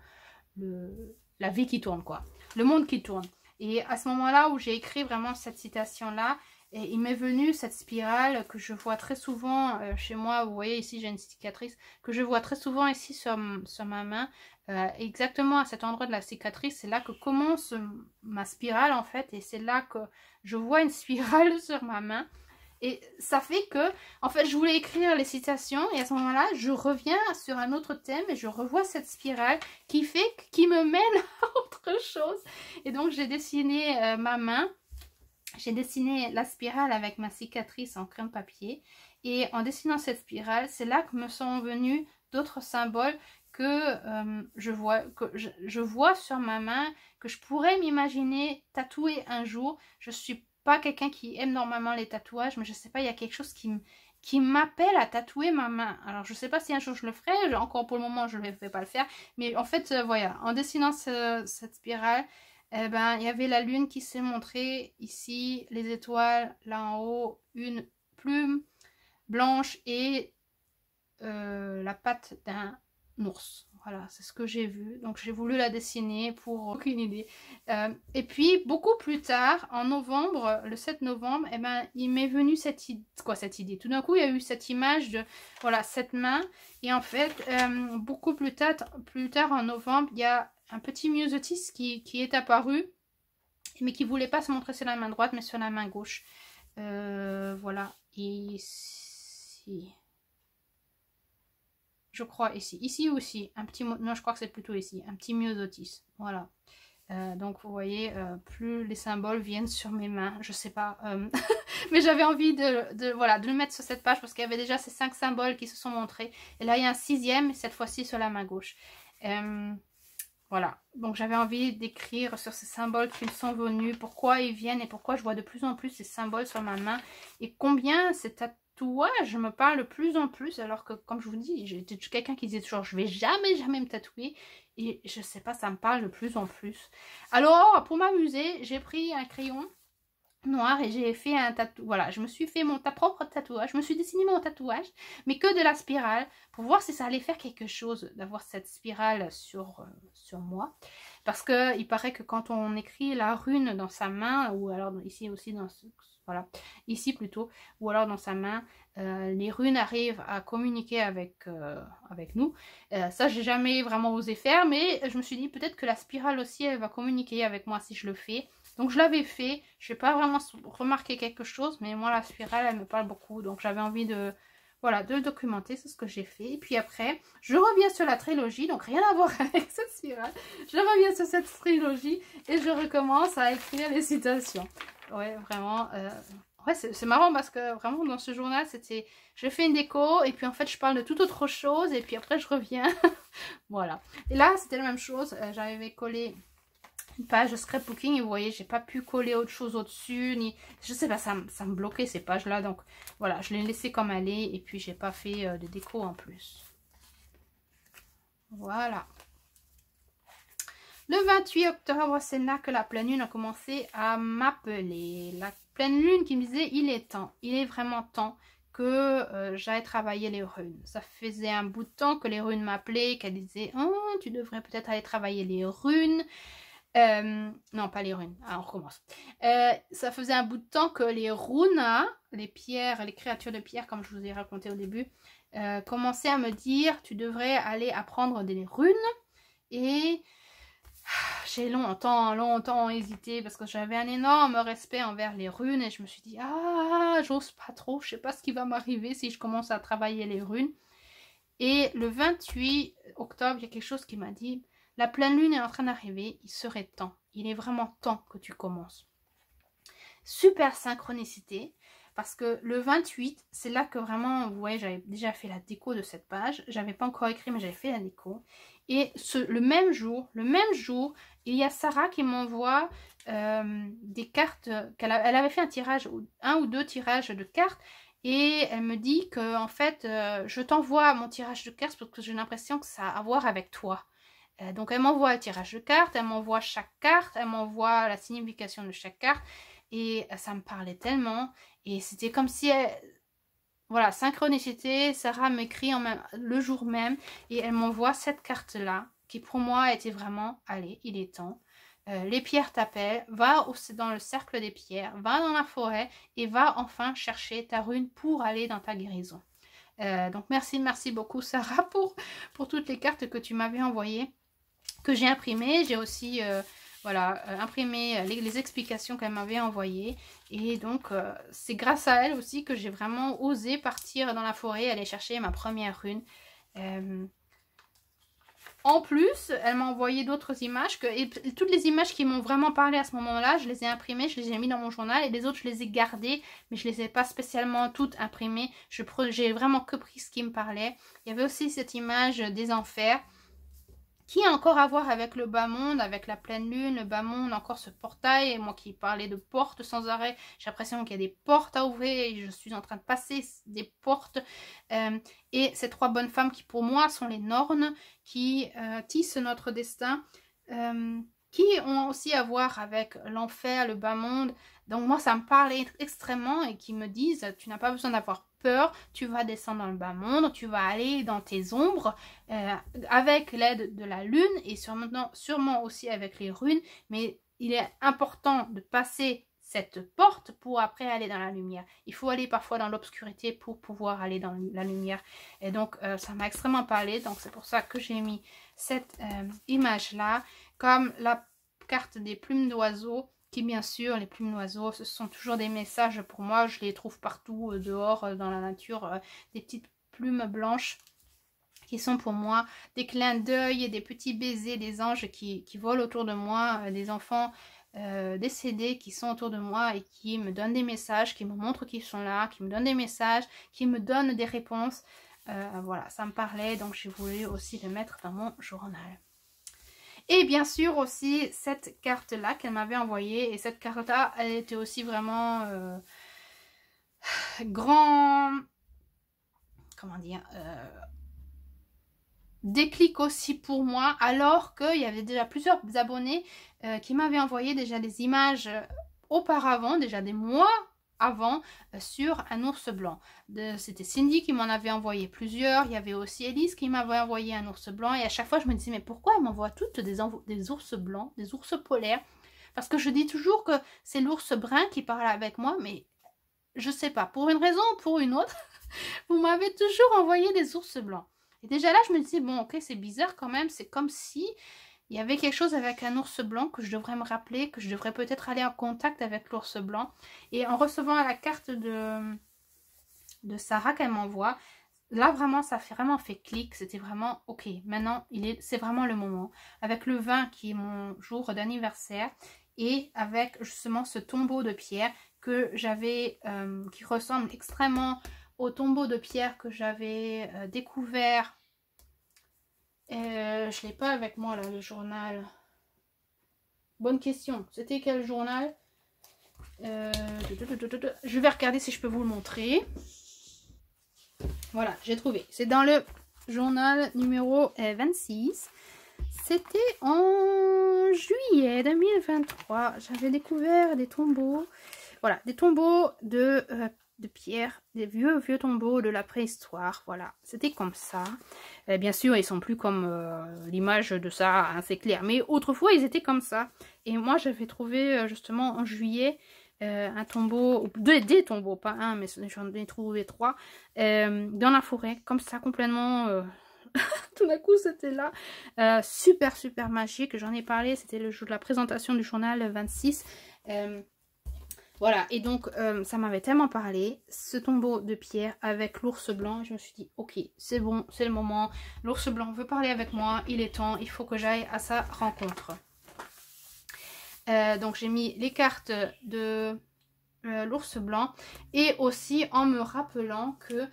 vie qui tourne, quoi. Le monde qui tourne. Et à ce moment-là où j'ai écrit vraiment cette citation-là, il m'est venu cette spirale que je vois très souvent chez moi. Vous voyez ici, j'ai une cicatrice que je vois très souvent ici sur ma main. Exactement à cet endroit de la cicatrice, c'est là que commence ma spirale en fait. Et c'est là que je vois une spirale sur ma main. Et ça fait que, en fait, je voulais écrire les citations et à ce moment-là, je reviens sur un autre thème et je revois cette spirale qui me mène à autre chose. Et donc, j'ai dessiné ma main, j'ai dessiné la spirale avec ma cicatrice en crème papier. Et en dessinant cette spirale, c'est là que me sont venus d'autres symboles que je vois sur ma main, que je pourrais m'imaginer tatouer un jour. Je suis pas quelqu'un qui aime normalement les tatouages, mais je sais pas, il y a quelque chose qui m'appelle à tatouer ma main. Alors je sais pas si un jour je le ferai, encore pour le moment je ne vais pas le faire, mais en fait voilà, en dessinant cette spirale, eh ben, il y avait la lune qui s'est montrée ici, les étoiles là en haut, une plume blanche et la patte d'un ours. Voilà, c'est ce que j'ai vu. Donc j'ai voulu la dessiner pour aucune idée. Et puis beaucoup plus tard, en novembre, le 7 novembre, eh ben, il m'est venu cette idée. Tout d'un coup, il y a eu cette image de voilà, cette main. Et en fait, beaucoup plus tard en novembre, il y a un petit myosotis qui est apparu, mais qui ne voulait pas se montrer sur la main droite, mais sur la main gauche. Voilà. Et ici... Je crois ici aussi, un petit, non je crois que c'est plutôt ici, un petit myosotis, voilà. Donc vous voyez, plus les symboles viennent sur mes mains, je sais pas, mais j'avais envie voilà, de le mettre sur cette page parce qu'il y avait déjà ces 5 symboles qui se sont montrés. Et là il y a un 6e, cette fois-ci sur la main gauche. Voilà, donc j'avais envie d'écrire sur ces symboles qui me sont venus, pourquoi ils viennent et pourquoi je vois de plus en plus ces symboles sur ma main et combien c'est tatouage me parle de plus en plus, alors que comme je vous dis, j'étais quelqu'un qui disait toujours je vais jamais me tatouer, et je sais pas, ça me parle de plus en plus. Alors pour m'amuser, j'ai pris un crayon noir et j'ai fait un tatouage. Voilà, je me suis fait mon propre tatouage, je me suis dessiné mon tatouage, mais que de la spirale, pour voir si ça allait faire quelque chose d'avoir cette spirale sur moi. Parce que il paraît que quand on écrit la rune dans sa main, ou alors ici aussi dans voilà, ici plutôt, ou alors dans sa main, les runes arrivent à communiquer avec nous. Ça, j'ai jamais vraiment osé faire, mais je me suis dit peut-être que la spirale aussi, elle va communiquer avec moi si je le fais. Donc je l'avais fait, je n'ai pas vraiment remarqué quelque chose, mais moi la spirale, elle me parle beaucoup, donc j'avais envie de... Voilà, de le documenter, c'est ce que j'ai fait. Et puis après, je reviens sur la trilogie, donc rien à voir avec cette spirale. Je reviens sur cette trilogie et je recommence à écrire les citations. Ouais, vraiment. Ouais, c'est marrant parce que vraiment dans ce journal, c'était... Je fais une déco et puis en fait, je parle de toute autre chose et puis après, je reviens. Voilà. Et là, c'était la même chose. J'avais collé une page de scrapbooking et vous voyez, j'ai pas pu coller autre chose au-dessus, ni je sais pas, ça me bloquait ces pages là, donc voilà, je l'ai laissé comme elle est et puis j'ai pas fait de déco en plus. Voilà. Le 28 octobre, c'est là que la pleine lune a commencé à m'appeler. La pleine lune qui me disait, il est temps, il est vraiment temps que j'aille travailler les runes. Ça faisait un bout de temps que les runes m'appelaient, qu'elles disaient, oh, tu devrais peut-être aller travailler les runes. Non, pas les runes. Ah, on recommence. Ça faisait un bout de temps que les runes, les pierres, les créatures de pierre, comme je vous ai raconté au début, commençaient à me dire, tu devrais aller apprendre des runes. Et j'ai longtemps hésité parce que j'avais un énorme respect envers les runes et je me suis dit, ah, j'ose pas trop, je sais pas ce qui va m'arriver si je commence à travailler les runes. Et le 28 octobre, il y a quelque chose qui m'a dit, la pleine lune est en train d'arriver, il serait temps, il est vraiment temps que tu commences. Super synchronicité, parce que le 28, c'est là que vraiment, vous voyez, j'avais déjà fait la déco de cette page, j'avais pas encore écrit, mais j'avais fait la déco. Et le même jour, il y a Sarah qui m'envoie des cartes, elle avait fait un tirage, un ou deux tirages de cartes, et elle me dit que en fait, je t'envoie mon tirage de cartes parce que j'ai l'impression que ça a à voir avec toi. Donc elle m'envoie le tirage de cartes, elle m'envoie chaque carte, elle m'envoie la signification de chaque carte et ça me parlait tellement et c'était comme si voilà, synchronicité, Sarah m'écrit le jour même et elle m'envoie cette carte là qui pour moi était vraiment, allez, il est temps. Les pierres t'appellent, va dans le cercle des pierres, va dans la forêt et va enfin chercher ta rune pour aller dans ta guérison. Donc merci beaucoup Sarah pour toutes les cartes que tu m'avais envoyées, que j'ai imprimées. J'ai aussi voilà, imprimé les explications qu'elle m'avait envoyées. Et donc c'est grâce à elle aussi que j'ai vraiment osé partir dans la forêt, aller chercher ma première rune. En plus, elle m'a envoyé d'autres images, et toutes les images qui m'ont vraiment parlé à ce moment-là, je les ai imprimées, je les ai mis dans mon journal, et les autres, je les ai gardées, mais je ne les ai pas spécialement toutes imprimées. J'ai vraiment que pris ce qui me parlait. Il y avait aussi cette image des enfers, qui a encore à voir avec le bas monde, avec la pleine lune, le bas monde, encore ce portail, et moi qui parlais de portes sans arrêt, j'ai l'impression qu'il y a des portes à ouvrir, et je suis en train de passer des portes, et ces trois bonnes femmes qui pour moi sont les Nornes, qui tissent notre destin, qui ont aussi à voir avec l'enfer, le bas monde. Donc moi ça me parle extrêmement, et qui me disent, tu n'as pas besoin d'avoir peur, tu vas descendre dans le bas monde, tu vas aller dans tes ombres avec l'aide de la lune et sûrement aussi avec les runes, mais il est important de passer cette porte pour après aller dans la lumière. Il faut aller parfois dans l'obscurité pour pouvoir aller dans la lumière. Et donc ça m'a extrêmement parlé, donc c'est pour ça que j'ai mis cette image là, comme la carte des plumes d'oiseaux. Qui bien sûr, les plumes d'oiseaux, ce sont toujours des messages pour moi, je les trouve partout dehors dans la nature, des petites plumes blanches qui sont pour moi des clins d'œil, des petits baisers, des anges qui volent autour de moi, des enfants décédés qui sont autour de moi et qui me donnent des messages, qui me montrent qu'ils sont là, qui me donnent des messages, qui me donnent des réponses. Voilà, ça me parlait, donc j'ai voulu aussi le mettre dans mon journal. Et bien sûr aussi cette carte là qu'elle m'avait envoyée. Et cette carte là, elle était aussi vraiment comment dire, déclic aussi pour moi. Alors qu'il y avait déjà plusieurs abonnés qui m'avaient envoyé déjà des images auparavant, déjà des mois avant, sur un ours blanc. C'était Cindy qui m'en avait envoyé plusieurs. Il y avait aussi Elise qui m'avait envoyé un ours blanc. Et à chaque fois, je me disais, mais pourquoi elle m'envoie toutes des ours blancs, des ours polaires? Parce que je dis toujours que c'est l'ours brun qui parle avec moi, mais je sais pas, pour une raison ou pour une autre, vous m'avez toujours envoyé des ours blancs. Et déjà là, je me disais, bon, ok, c'est bizarre quand même, c'est comme si il y avait quelque chose avec un ours blanc que je devrais me rappeler, que je devrais peut-être aller en contact avec l'ours blanc. Et en recevant la carte de Sarah qu'elle m'envoie, là vraiment ça fait vraiment fait clic, c'était vraiment ok, maintenant c'est vraiment le moment. Avec le 20 qui est mon jour d'anniversaire et avec justement ce tombeau de pierre que j'avais, qui ressemble extrêmement au tombeau de pierre que j'avais découvert. Je l'ai pas avec moi là, le journal. Bonne question. C'était quel journal? Je vais regarder si je peux vous le montrer. Voilà, j'ai trouvé. C'est dans le journal numéro 26. C'était en juillet 2023. J'avais découvert des tombeaux. Voilà, des tombeaux de pierre, des vieux tombeaux de la préhistoire. Voilà, c'était comme ça. Bien sûr, ils sont plus comme l'image de ça, hein, c'est clair. Mais autrefois, ils étaient comme ça. Et moi, j'avais trouvé justement en juillet un tombeau, des tombeaux, pas un, mais j'en ai trouvé 3, dans la forêt, comme ça, complètement... tout d'un coup, c'était là. Super, super magique. J'en ai parlé, c'était le jour de la présentation du journal 26. Voilà, et donc ça m'avait tellement parlé, ce tombeau de pierre avec l'ours blanc. Je me suis dit, ok, c'est bon, c'est le moment. L'ours blanc veut parler avec moi, il est temps, il faut que j'aille à sa rencontre. Donc j'ai mis les cartes de l'ours blanc et aussi en me rappelant que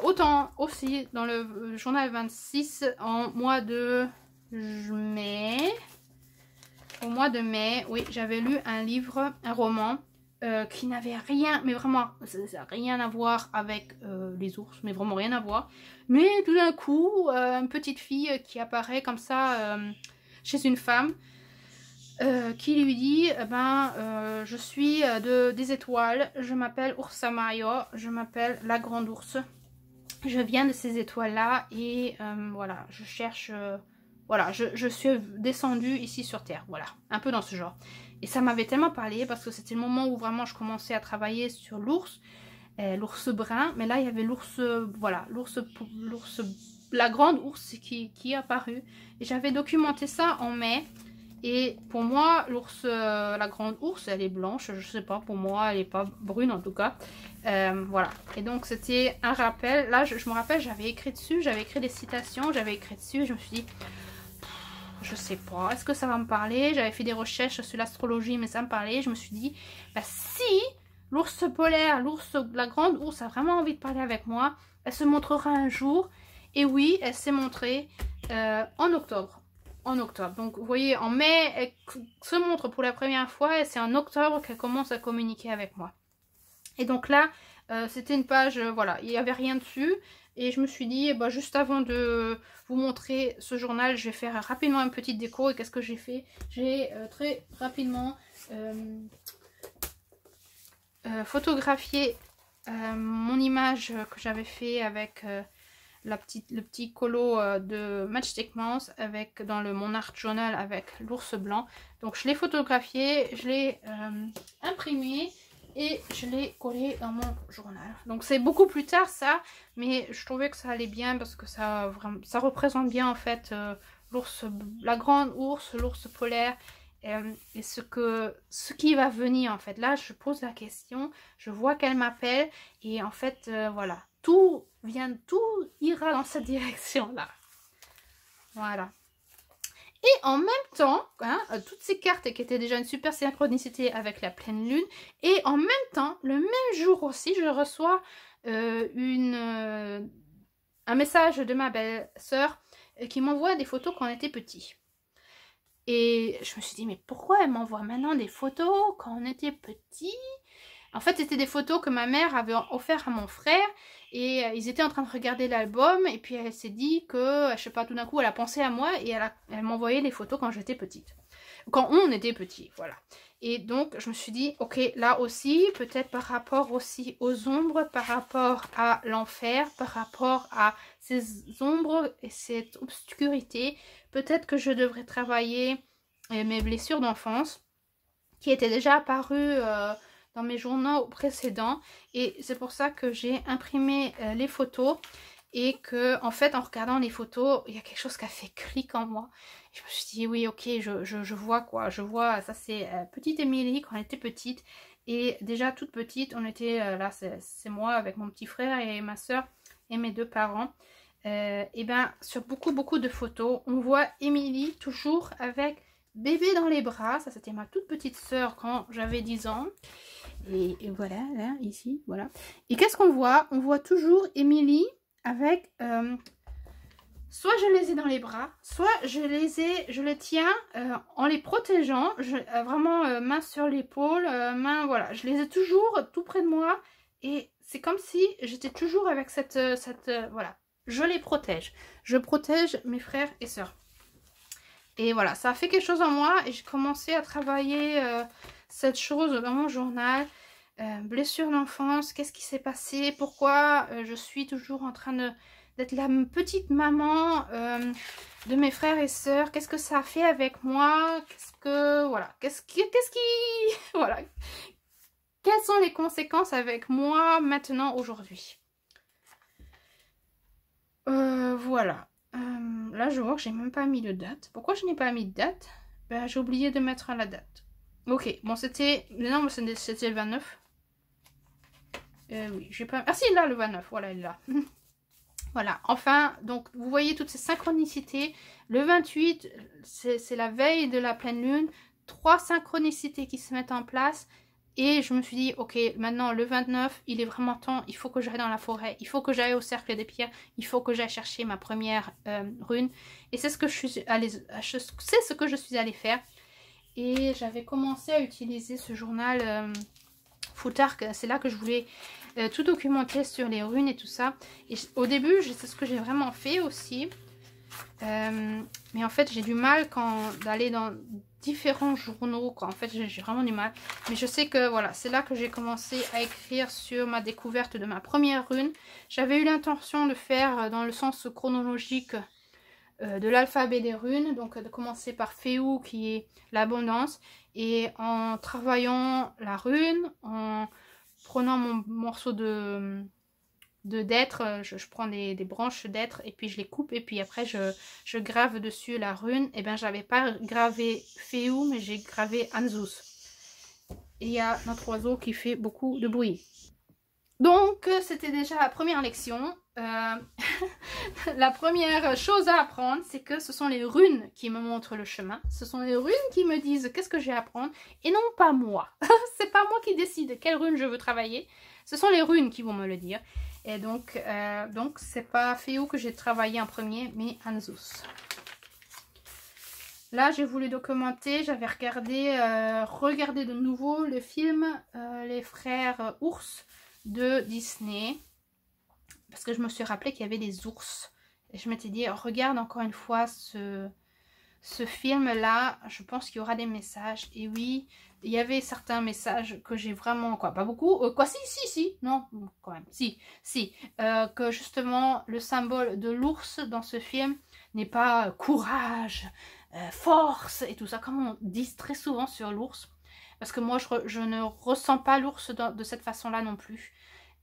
autant aussi dans le journal 26 en mois de mai, au mois de mai, oui, j'avais lu un livre, un roman qui n'avait rien, mais vraiment ça n'a rien à voir avec les ours, mais vraiment rien à voir. Mais tout d'un coup, une petite fille qui apparaît comme ça chez une femme qui lui dit je suis des étoiles, je m'appelle Ursa Maria, je m'appelle la grande ours, je viens de ces étoiles là et voilà, je cherche voilà, je suis descendue ici sur terre, voilà, un peu dans ce genre. Et ça m'avait tellement parlé parce que c'était le moment où vraiment je commençais à travailler sur l'ours, l'ours brun, mais là il y avait l'ours, voilà, l'ours, la grande ours qui est apparue. Et j'avais documenté ça en mai. Et pour moi, l'ours, la grande ours, elle est blanche, je sais pas, pour moi, elle est pas brune en tout cas. Voilà, et donc c'était un rappel. Là, je me rappelle, j'avais écrit dessus, j'avais écrit des citations, j'avais écrit dessus, et je me suis dit, je sais pas, est-ce que ça va me parler? J'avais fait des recherches sur l'astrologie, mais ça me parlait. Je me suis dit, bah si l'ours polaire, la grande ours a vraiment envie de parler avec moi, elle se montrera un jour. Et oui, elle s'est montrée en octobre. En octobre. Donc vous voyez, en mai, elle se montre pour la première fois et c'est en octobre qu'elle commence à communiquer avec moi. Et donc là, c'était une page, voilà, il n'y avait rien dessus. Et je me suis dit, bah, juste avant de vous montrer ce journal, je vais faire rapidement une petite déco. Et qu'est-ce que j'ai fait? J'ai très rapidement photographié mon image que j'avais fait avec... le petit colo de Matchstick Mouse avec dans le mon art journal avec l'ours blanc. Donc je l'ai photographié, je l'ai imprimé et je l'ai collé dans mon journal. Donc c'est beaucoup plus tard ça, mais je trouvais que ça allait bien parce que ça représente bien en fait l'ours, la grande ours, l'ours polaire. Et ce qui va venir en fait. Là je pose la question, je vois qu'elle m'appelle et en fait voilà, tout ira dans cette direction là. Voilà. Et en même temps, hein, toutes ces cartes qui étaient déjà une super synchronicité avec la pleine lune, et en même temps, le même jour aussi, je reçois un message de ma belle-sœur qui m'envoie des photos quand on était petit. Et je me suis dit, mais pourquoi elle m'envoie maintenant des photos quand on était petit? En fait, c'était des photos que ma mère avait offert à mon frère et ils étaient en train de regarder l'album et puis elle s'est dit que, je sais pas, tout d'un coup, elle a pensé à moi et elle m'envoyait des photos quand j'étais petite. Quand on était petit, voilà. Et donc, je me suis dit, ok, là aussi, peut-être par rapport aussi aux ombres, par rapport à l'enfer, par rapport à ces ombres et cette obscurité, peut-être que je devrais travailler mes blessures d'enfance qui étaient déjà apparues dans mes journaux précédents. Et c'est pour ça que j'ai imprimé les photos. Et que, en fait, en regardant les photos, il y a quelque chose qui a fait clic en moi. Et je me suis dit, oui, ok, je vois quoi. Je vois, ça c'est petite Émilie quand elle était petite. Et déjà toute petite, on était là, c'est moi avec mon petit frère et ma soeur et mes deux parents. Et ben, sur beaucoup de photos, on voit Émilie toujours avec bébé dans les bras. Ça, c'était ma toute petite soeur quand j'avais 10 ans. Et voilà, là, ici, voilà. Et qu'est-ce qu'on voit? On voit toujours Émilie avec soit je les ai dans les bras, soit je les tiens en les protégeant, vraiment main sur l'épaule, main, voilà, je les ai toujours tout près de moi et c'est comme si j'étais toujours avec cette voilà, je les protège, je protège mes frères et sœurs. Et voilà, ça a fait quelque chose en moi et j'ai commencé à travailler cette chose dans mon journal. Blessure d'enfance, qu'est-ce qui s'est passé, pourquoi je suis toujours en train d'être la petite maman de mes frères et sœurs, qu'est-ce que ça a fait avec moi, voilà, qu'est-ce qui voilà, quelles sont les conséquences avec moi maintenant aujourd'hui. Voilà, là je vois que j'ai même pas mis de date. Pourquoi je n'ai pas mis de date? Ben, j'ai oublié de mettre la date. Ok, bon c'était, non c'était le 29. Oui, j'ai pas... Ah si, là, le 29, voilà, il est là. Voilà, enfin, donc, vous voyez toutes ces synchronicités. Le 28, c'est la veille de la pleine lune. 3 synchronicités qui se mettent en place. Et je me suis dit, ok, maintenant, le 29, il est vraiment temps. Il faut que j'aille dans la forêt. Il faut que j'aille au cercle des pierres. Il faut que j'aille chercher ma première rune. Et c'est ce que je suis allée faire. Et j'avais commencé à utiliser ce journal... Futhark, c'est là que je voulais tout documenter sur les runes et tout ça. Et au début, c'est ce que j'ai vraiment fait aussi. Mais en fait, j'ai du mal d'aller dans différents journaux, quoi. En fait, j'ai vraiment du mal. Mais je sais que voilà, c'est là que j'ai commencé à écrire sur ma découverte de ma première rune. J'avais eu l'intention de faire dans le sens chronologique de l'alphabet des runes, donc de commencer par Féou qui est l'abondance, et en travaillant la rune, en prenant mon morceau de d'être, je prends des branches d'être et puis je les coupe et puis après je grave dessus la rune. Et bien j'avais pas gravé Féou mais j'ai gravé Anzus. Et il y a notre oiseau qui fait beaucoup de bruit. Donc, c'était déjà la première lection. La première chose à apprendre, c'est que ce sont les runes qui me montrent le chemin. Ce sont les runes qui me disent qu'est-ce que j'ai à apprendre et non pas moi. C'est pas moi qui décide quelle rune je veux travailler. Ce sont les runes qui vont me le dire. Et donc c'est pas Féou que j'ai travaillé en premier, mais Anzus. Là, j'ai voulu documenter, j'avais regardé de nouveau le film Les Frères Ours de Disney, parce que je me suis rappelé qu'il y avait des ours et je m'étais dit regarde encore une fois ce film là, je pense qu'il y aura des messages. Et oui, il y avait certains messages que j'ai vraiment, quoi, pas beaucoup, quoi, si, non, quand même, si, que justement le symbole de l'ours dans ce film n'est pas courage, force et tout ça, comme on dit très souvent sur l'ours. Parce que moi, je ne ressens pas l'ours de cette façon-là non plus.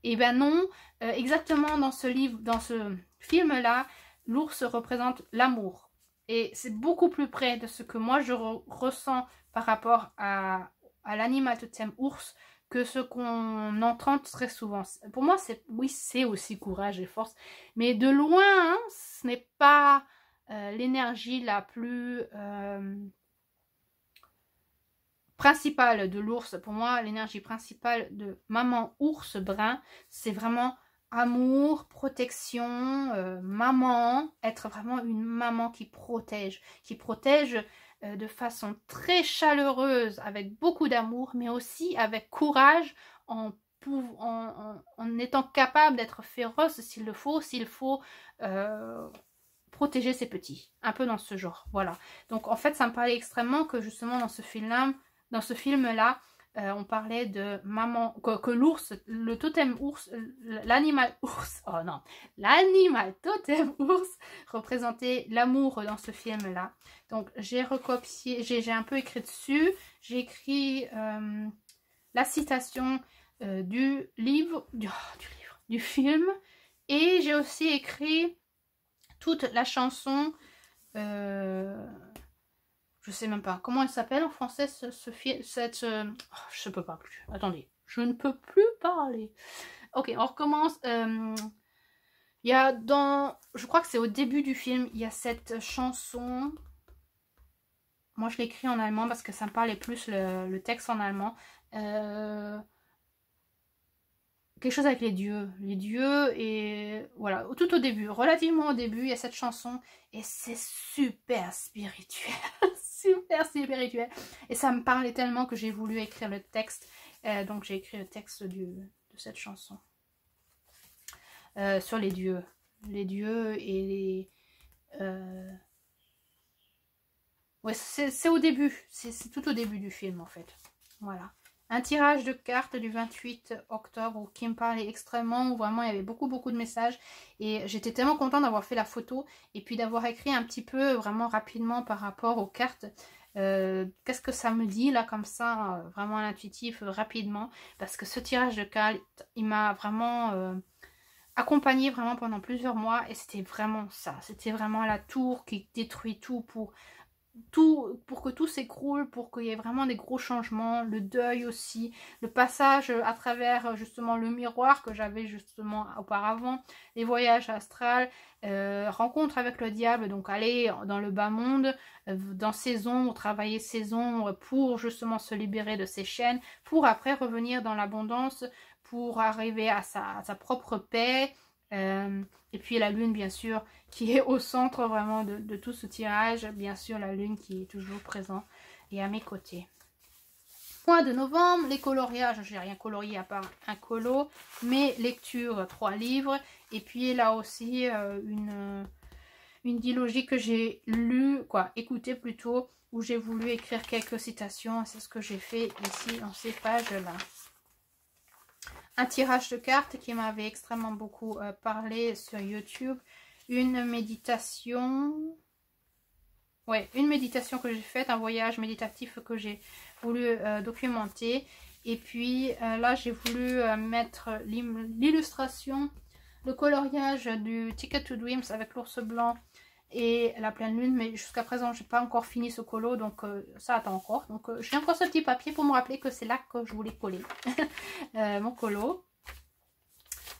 Et ben non, exactement dans ce film-là, l'ours représente l'amour. Et c'est beaucoup plus près de ce que moi je ressens par rapport à l'animal totem ours que ce qu'on entend très souvent. Pour moi, oui, c'est aussi courage et force. Mais de loin, hein, ce n'est pas l'énergie la plus... principale de l'ours. Pour moi, l'énergie principale de maman ours brun, c'est vraiment amour, protection, maman, être vraiment une maman qui protège de façon très chaleureuse, avec beaucoup d'amour, mais aussi avec courage, en étant capable d'être féroce s'il le faut, protéger ses petits, un peu dans ce genre, voilà. Donc en fait, ça me parlait extrêmement que justement dans ce film-là, on parlait de maman, que l'ours, le totem ours, l'animal ours, oh non, l'animal totem ours représentait l'amour dans ce film-là. Donc j'ai recopié, j'ai un peu écrit dessus, j'ai écrit la citation du livre, du film. Et j'ai aussi écrit toute la chanson, je sais même pas comment elle s'appelle en français, je peux pas plus, attendez, je ne peux plus parler. Ok, on recommence. Il y a je crois que c'est au début du film, il y a cette chanson. Moi je l'écris en allemand parce que ça me parlait plus le texte en allemand. Quelque chose avec les dieux et voilà, tout au début, relativement au début, il y a cette chanson et c'est super spirituel, super spirituel. Et ça me parlait tellement que j'ai voulu écrire le texte, donc j'ai écrit le texte de cette chanson. Sur les dieux et ouais, c'est au début, c'est tout au début du film en fait, voilà. Un tirage de cartes du 28 octobre qui me parlait extrêmement, où vraiment il y avait beaucoup de messages et j'étais tellement contente d'avoir fait la photo et puis d'avoir écrit un petit peu vraiment rapidement par rapport aux cartes. Qu'est-ce que ça me dit là comme ça, vraiment à l'intuitif, rapidement, parce que ce tirage de cartes, il m'a vraiment accompagnée vraiment pendant plusieurs mois et c'était vraiment ça, c'était vraiment la tour qui détruit tout pour que tout s'écroule, pour qu'il y ait vraiment des gros changements, le deuil aussi, le passage à travers justement le miroir que j'avais justement auparavant, les voyages astrales, rencontre avec le diable, donc aller dans le bas monde, dans ses ombres, travailler ses ombres pour justement se libérer de ses chaînes, pour après revenir dans l'abondance, pour arriver à sa propre paix. Et puis la lune bien sûr qui est au centre vraiment de tout ce tirage, bien sûr la lune qui est toujours présente et à mes côtés. Mois de novembre, les coloriages, j'ai rien colorié à part un colo, mes lectures 3 livres et puis là aussi une dilogie que j'ai lu, écouté plutôt, où j'ai voulu écrire quelques citations, c'est ce que j'ai fait ici dans ces pages là. Un tirage de cartes qui m'avait extrêmement beaucoup parlé sur YouTube. Une méditation. Ouais, une méditation que j'ai faite, un voyage méditatif que j'ai voulu documenter. Et puis là, j'ai voulu mettre l'illustration, le coloriage du Ticket to Dreams avec l'ours blanc et la pleine lune, mais jusqu'à présent j'ai pas encore fini ce colo, donc ça attend encore. Donc j'ai encore ce petit papier pour me rappeler que c'est là que je voulais coller mon colo.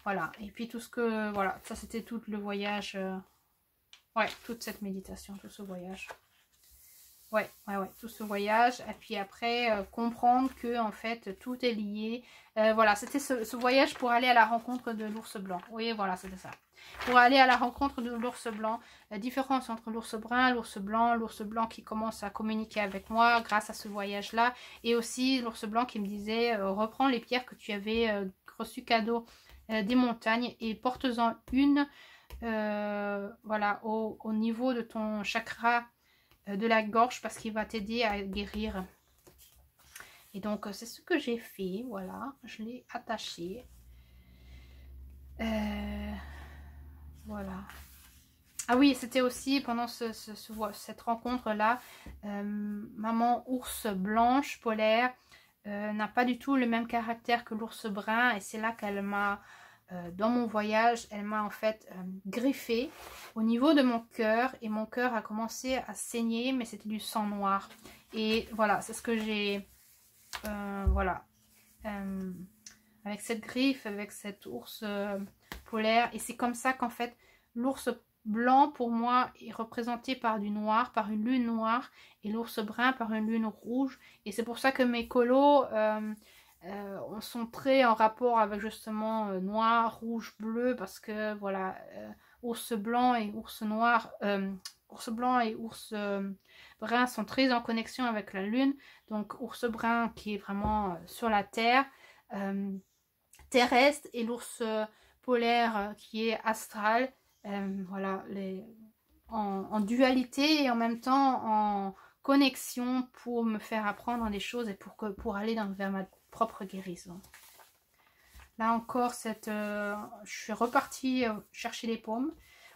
Voilà, et puis tout ce que, voilà, ça c'était tout le voyage, ouais, toute cette méditation, tout ce voyage. Ouais, tout ce voyage, et puis après, comprendre que, en fait, tout est lié. Voilà, c'était ce voyage pour aller à la rencontre de l'ours blanc. Oui, voilà, c'était ça. Pour aller à la rencontre de l'ours blanc, la différence entre l'ours brun, l'ours blanc qui commence à communiquer avec moi grâce à ce voyage-là, et aussi l'ours blanc qui me disait, reprends les pierres que tu avais reçues cadeau des montagnes et porte-en une, voilà, au niveau de ton chakra de la gorge, parce qu'il va t'aider à guérir. Et donc c'est ce que j'ai fait, voilà, je l'ai attaché, voilà. Ah oui, c'était aussi pendant cette rencontre là, maman ours blanche polaire n'a pas du tout le même caractère que l'ours brun, et c'est là qu'elle m'a dans mon voyage, elle m'a en fait griffé au niveau de mon cœur, et mon cœur a commencé à saigner, mais c'était du sang noir. Et voilà, c'est ce que j'ai, voilà, avec cette griffe, avec cet ours polaire. Et c'est comme ça qu'en fait, l'ours blanc pour moi est représenté par du noir, par une lune noire, et l'ours brun par une lune rouge. Et c'est pour ça que mes colos sont très en rapport avec justement noir, rouge, bleu, parce que voilà, ours blanc et ours noir, ours blanc et ours brun sont très en connexion avec la lune. Donc ours brun qui est vraiment sur la terre terrestre, et l'ours polaire qui est astral, voilà, en dualité et en même temps en connexion pour me faire apprendre des choses et pour aller vers ma propre guérison. Là encore, je suis repartie chercher les paumes.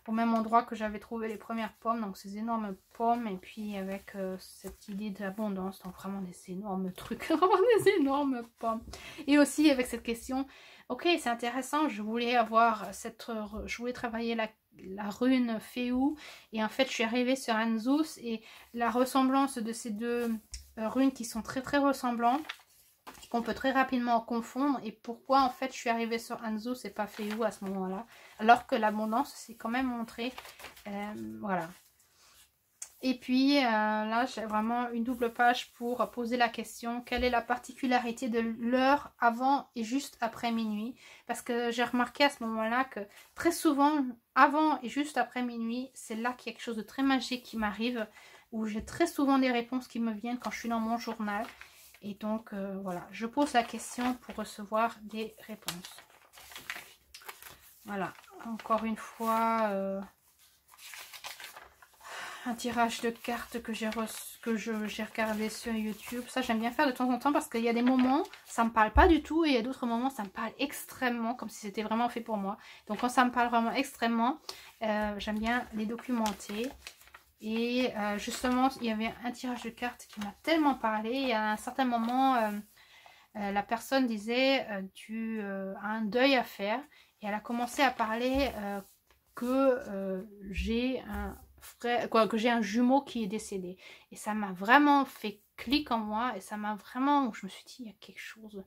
au même endroit que j'avais trouvé les premières pommes. Donc ces énormes pommes et puis avec cette idée d'abondance. Donc vraiment des énormes trucs, vraiment des énormes pommes. Et aussi avec cette question, ok c'est intéressant, je voulais avoir je voulais travailler la rune Féou. Et en fait je suis arrivée sur Anzus et la ressemblance de ces deux runes qui sont très très ressemblantes, qu'on peut très rapidement confondre, et pourquoi en fait je suis arrivée sur Anzus et pas Féou à ce moment-là, alors que l'abondance s'est quand même montrée. Voilà. Et puis là j'ai vraiment une double page pour poser la question, quelle est la particularité de l'heure avant et juste après minuit, parce que j'ai remarqué à ce moment-là que très souvent avant et juste après minuit, c'est là qu'il y a quelque chose de très magique qui m'arrive, où j'ai très souvent des réponses qui me viennent quand je suis dans mon journal. Et donc, voilà, je pose la question pour recevoir des réponses. Voilà, encore une fois, un tirage de cartes que j'ai regardé sur YouTube. Ça, j'aime bien faire de temps en temps parce qu'il y a des moments, ça me parle pas du tout. Et il y a d'autres moments, ça me parle extrêmement, comme si c'était vraiment fait pour moi. Donc, quand ça me parle vraiment extrêmement, j'aime bien les documenter. Et justement, il y avait un tirage de cartes qui m'a tellement parlé. Et à un certain moment, la personne disait tu as un deuil à faire. Et elle a commencé à parler que j'ai un frère, que j'ai un jumeau qui est décédé. Et ça m'a vraiment fait clic en moi. Et ça m'a vraiment, je me suis dit, il y a quelque chose.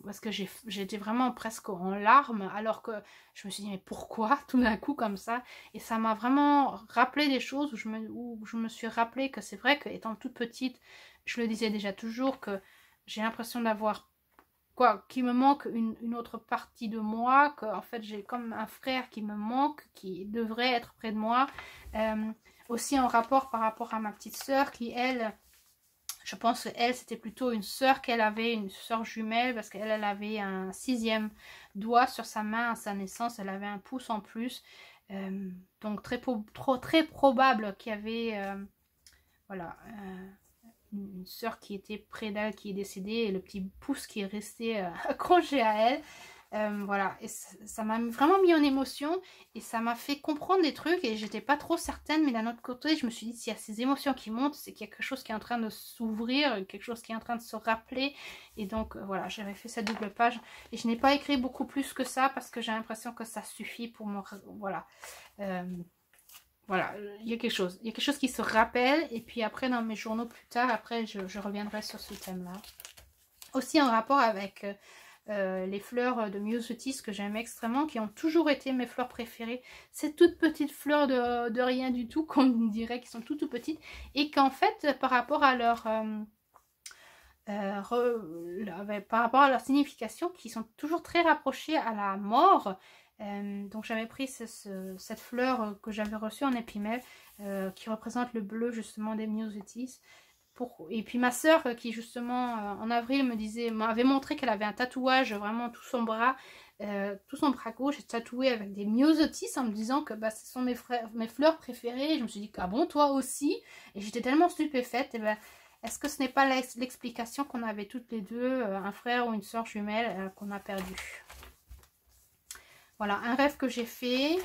Parce que j'étais vraiment presque en larmes, alors que je me suis dit mais pourquoi tout d'un coup comme ça. Et ça m'a vraiment rappelé des choses où je me suis rappelé que c'est vrai que étant toute petite, je le disais déjà toujours, que j'ai l'impression d'avoir qu'il me manque une autre partie de moi, que en fait j'ai comme un frère qui me manque, qui devrait être près de moi. Aussi en rapport par rapport à ma petite sœur qui elle, je pense qu'elle, c'était plutôt une sœur qu'elle avait, une sœur jumelle, parce qu'elle elle avait un 6e doigt sur sa main à sa naissance, elle avait un pouce en plus. Donc très probable qu'il y avait voilà, une sœur qui était près d'elle, qui est décédée, et le petit pouce qui est resté accroché à elle. Voilà, et ça m'a vraiment mis en émotion et ça m'a fait comprendre des trucs et j'étais pas trop certaine, mais d'un autre côté je me suis dit s'il y a ces émotions qui montent, c'est qu'il y a quelque chose qui est en train de s'ouvrir, quelque chose qui est en train de se rappeler. Et donc voilà, j'avais fait cette double page et je n'ai pas écrit beaucoup plus que ça parce que j'ai l'impression que ça suffit pour me... Voilà. Voilà, il y a quelque chose qui se rappelle. Et puis après dans mes journaux plus tard, après je reviendrai sur ce thème là. Aussi en rapport avec... les fleurs de myosotis que j'aime extrêmement, qui ont toujours été mes fleurs préférées. Ces toutes petites fleurs de rien du tout, qu'on dirait, qui sont toutes petites, et qu'en fait, par rapport à leur signification, qui sont toujours très rapprochées à la mort. Donc j'avais pris cette fleur que j'avais reçue en épimèle, qui représente le bleu justement des myosotis. Et puis ma soeur qui justement en avril m'avait montré qu'elle avait un tatouage, vraiment tout son bras gauche est tatoué avec des myosotis, en me disant que bah, ce sont mes fleurs préférées. Et je me suis dit ah bon, toi aussi? Et j'étais tellement stupéfaite. Et ben, est-ce que ce n'est pas l'explication qu'on avait toutes les deux, un frère ou une soeur jumelle qu'on a perdu? Voilà, un rêve que j'ai fait.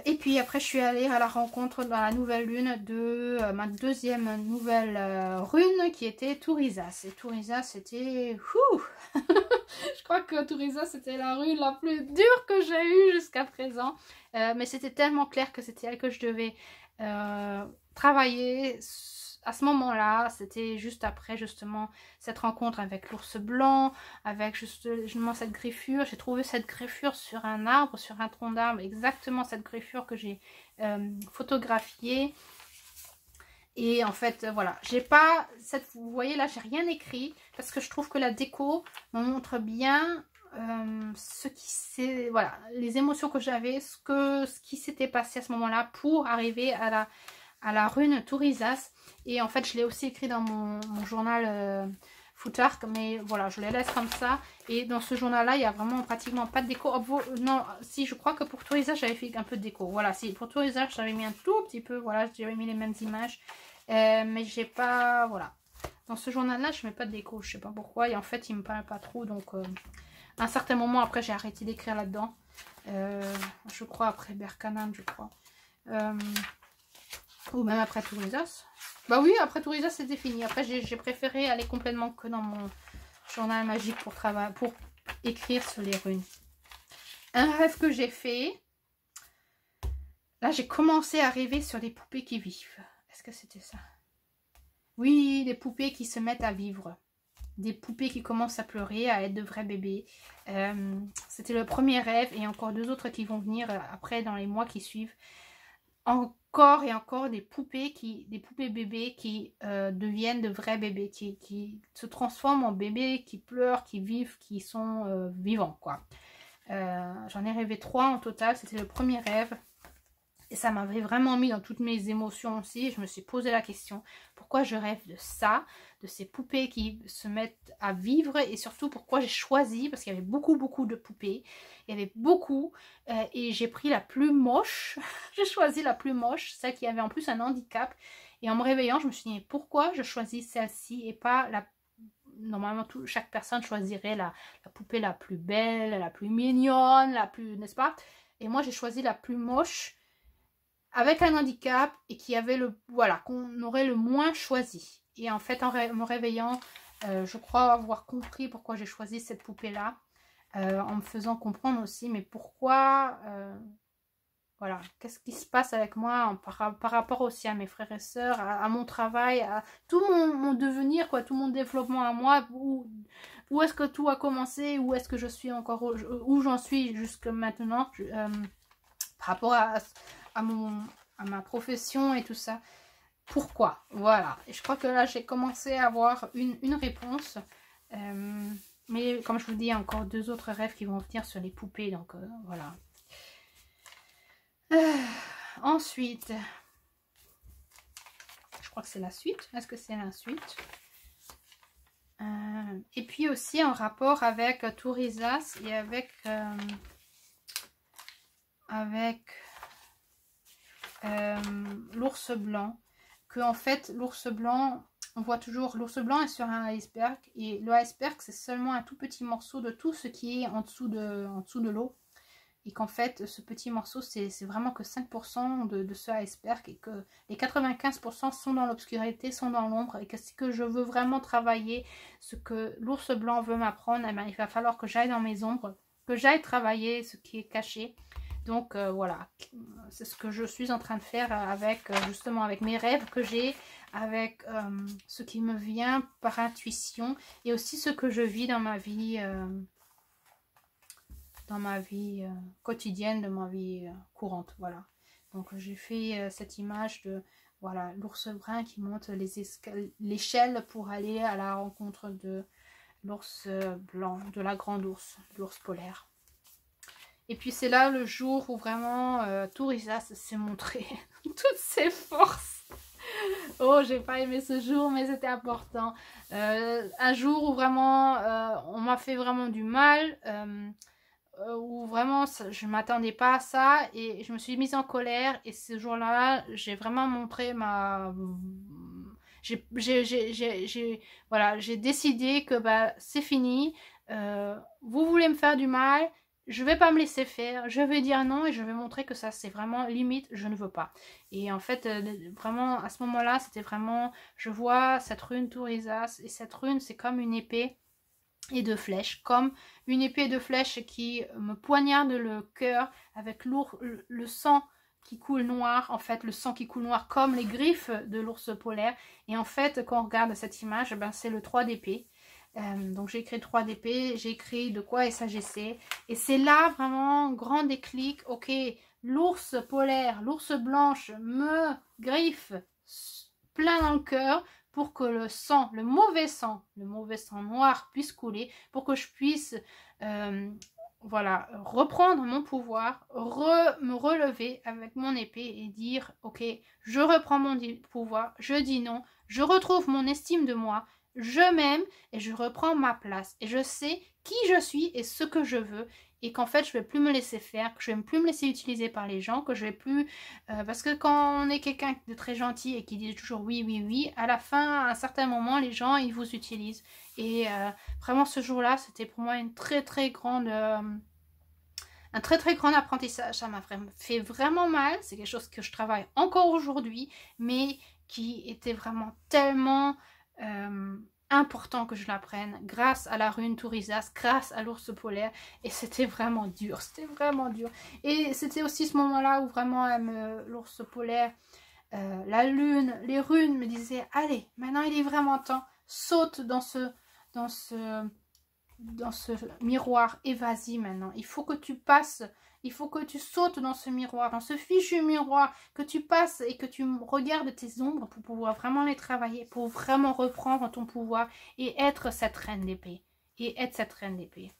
Et puis après je suis allée à la rencontre dans la nouvelle lune de ma deuxième nouvelle rune qui était Tourisas. Et Tourisas c'était... Je crois que Tourisas c'était la rune la plus dure que j'ai eue jusqu'à présent. Mais c'était tellement clair que c'était elle que je devais travailler à ce moment-là. C'était juste après justement cette rencontre avec l'ours blanc, avec justement cette griffure. J'ai trouvé cette griffure sur un arbre, sur un tronc d'arbre, exactement cette griffure que j'ai photographiée. Et en fait voilà, j'ai pas cette, vous voyez là, j'ai rien écrit parce que je trouve que la déco me montre bien voilà, les émotions que j'avais, ce qui s'était passé à ce moment-là pour arriver à la rune Tourisas. Et en fait je l'ai aussi écrit dans mon journal Foutark, mais voilà, je les laisse comme ça. Et dans ce journal là il y a vraiment pratiquement pas de déco. Non, si, je crois que pour Tourisas j'avais fait un peu de déco. Voilà, si, pour Tourisas j'avais mis un tout petit peu, voilà, j'avais mis les mêmes images, mais j'ai pas, voilà, dans ce journal là je mets pas de déco, je sais pas pourquoi. Et en fait il me parle pas trop, donc À un certain moment, après, j'ai arrêté d'écrire là-dedans. Je crois après Berkanan, je crois. Ou même après Tourisas. Bah oui, après Tourisas, c'était fini. Après, j'ai préféré aller complètement que dans mon journal magique pour écrire sur les runes. Un rêve que j'ai fait. Là, j'ai commencé à rêver sur des poupées qui vivent. Est-ce que c'était ça? Oui, des poupées qui se mettent à vivre. Des poupées qui commencent à pleurer, à être de vrais bébés. C'était le premier rêve et encore 2 autres qui vont venir après dans les mois qui suivent. Encore et encore des poupées bébés qui deviennent de vrais bébés, qui se transforment en bébés, qui pleurent, qui vivent, qui sont vivants, quoi. J'en ai rêvé 3 en total, c'était le premier rêve. Et ça m'avait vraiment mis dans toutes mes émotions aussi. Je me suis posé la question, pourquoi je rêve de ça, de ces poupées qui se mettent à vivre, et surtout pourquoi j'ai choisi, parce qu'il y avait beaucoup de poupées. Il y avait beaucoup, et j'ai pris la plus moche. J'ai choisi la plus moche, celle qui avait en plus un handicap. Et en me réveillant, je me suis dit, pourquoi je choisis celle-ci et pas la... Normalement, chaque personne choisirait la poupée la plus belle, la plus mignonne, la plus... N'est-ce pas? Et moi, j'ai choisi la plus moche, avec un handicap, et qui avait le... Voilà, qu'on aurait le moins choisi. Et en fait, en me réveillant, je crois avoir compris pourquoi j'ai choisi cette poupée-là. En me faisant comprendre aussi, mais pourquoi... voilà, qu'est-ce qui se passe avec moi par rapport aussi à mes frères et sœurs, à mon travail, à tout mon devenir, quoi, tout mon développement à moi, où est-ce que tout a commencé, où est-ce que je suis encore, où j'en suis jusque maintenant, par rapport à ma profession et tout ça. Pourquoi? Voilà. Et je crois que là, j'ai commencé à avoir une réponse. Mais comme je vous dis, il y a encore 2 autres rêves qui vont venir sur les poupées. Donc, voilà. Ensuite, je crois que c'est la suite. Est-ce que c'est la suite? Et puis aussi en rapport avec Tourisas et avec... l'ours blanc, que en fait l'ours blanc, on voit toujours l'ours blanc est sur un iceberg, et le iceberg c'est seulement un tout petit morceau de tout ce qui est en dessous de l'eau, et qu'en fait ce petit morceau c'est vraiment que 5% de ce iceberg, et que les 95% sont dans l'obscurité, sont dans l'ombre, et que si que je veux vraiment travailler ce que l'ours blanc veut m'apprendre, eh bien, il va falloir que j'aille dans mes ombres, que j'aille travailler ce qui est caché. Donc voilà, c'est ce que je suis en train de faire avec justement avec mes rêves que j'ai, avec ce qui me vient par intuition, et aussi ce que je vis dans ma vie quotidienne, de ma vie courante. Voilà. Donc j'ai fait cette image de voilà l'ours brun qui monte l'échelle pour aller à la rencontre de l'ours blanc, de la grande ours, l'ours polaire. Et puis c'est là le jour où vraiment Tourisas s'est montré toutes ses forces. Oh, j'ai pas aimé ce jour, mais c'était important. Un jour où vraiment on m'a fait vraiment du mal, où vraiment je m'attendais pas à ça, et je me suis mise en colère. Et ce jour-là, j'ai vraiment montré ma... Voilà, j'ai décidé que bah, c'est fini. Vous voulez me faire du mal, je vais pas me laisser faire, je vais dire non, et je vais montrer que ça c'est vraiment limite, je ne veux pas. Et en fait, vraiment à ce moment-là, c'était vraiment, je vois cette rune Tourisas, et cette rune c'est comme une épée et 2 flèches, comme une épée et 2 flèches qui me poignarde le cœur, avec le sang qui coule noir, en fait le sang qui coule noir comme les griffes de l'ours polaire. Et en fait, quand on regarde cette image, ben, c'est le 3 d'épée. Donc j'ai écrit 3 d'épée, j'ai écrit de quoi il s'agissait, et c'est là vraiment grand déclic. Ok, l'ours polaire, l'ours blanche me griffe plein dans le cœur pour que le sang, le mauvais sang noir puisse couler, pour que je puisse voilà, reprendre mon pouvoir, me relever avec mon épée et dire ok, je reprends mon pouvoir, je dis non, je retrouve mon estime de moi, je m'aime et je reprends ma place. Et je sais qui je suis et ce que je veux. Et qu'en fait, je ne vais plus me laisser faire, que je ne vais plus me laisser utiliser par les gens, que je vais plus... parce que quand on est quelqu'un de très gentil et qui dit toujours oui, oui, oui, à la fin, à un certain moment, les gens, ils vous utilisent. Et vraiment, ce jour-là, c'était pour moi une très, très grande... un très très grand apprentissage. Ça m'a fait vraiment mal. C'est quelque chose que je travaille encore aujourd'hui, mais qui était vraiment tellement important que je l'apprenne grâce à la rune Tourisas, grâce à l'ours polaire. Et c'était vraiment dur, c'était vraiment dur. Et c'était aussi ce moment-là où vraiment l'ours polaire, la lune, les runes me disaient « Allez, maintenant il est vraiment temps, saute dans ce miroir et vas-y maintenant. Il faut que tu passes, il faut que tu sautes dans ce miroir, dans ce fichu miroir, que tu passes et que tu regardes tes ombres pour pouvoir vraiment les travailler, pour vraiment reprendre ton pouvoir et être cette reine d'épée. Et être cette reine d'épée.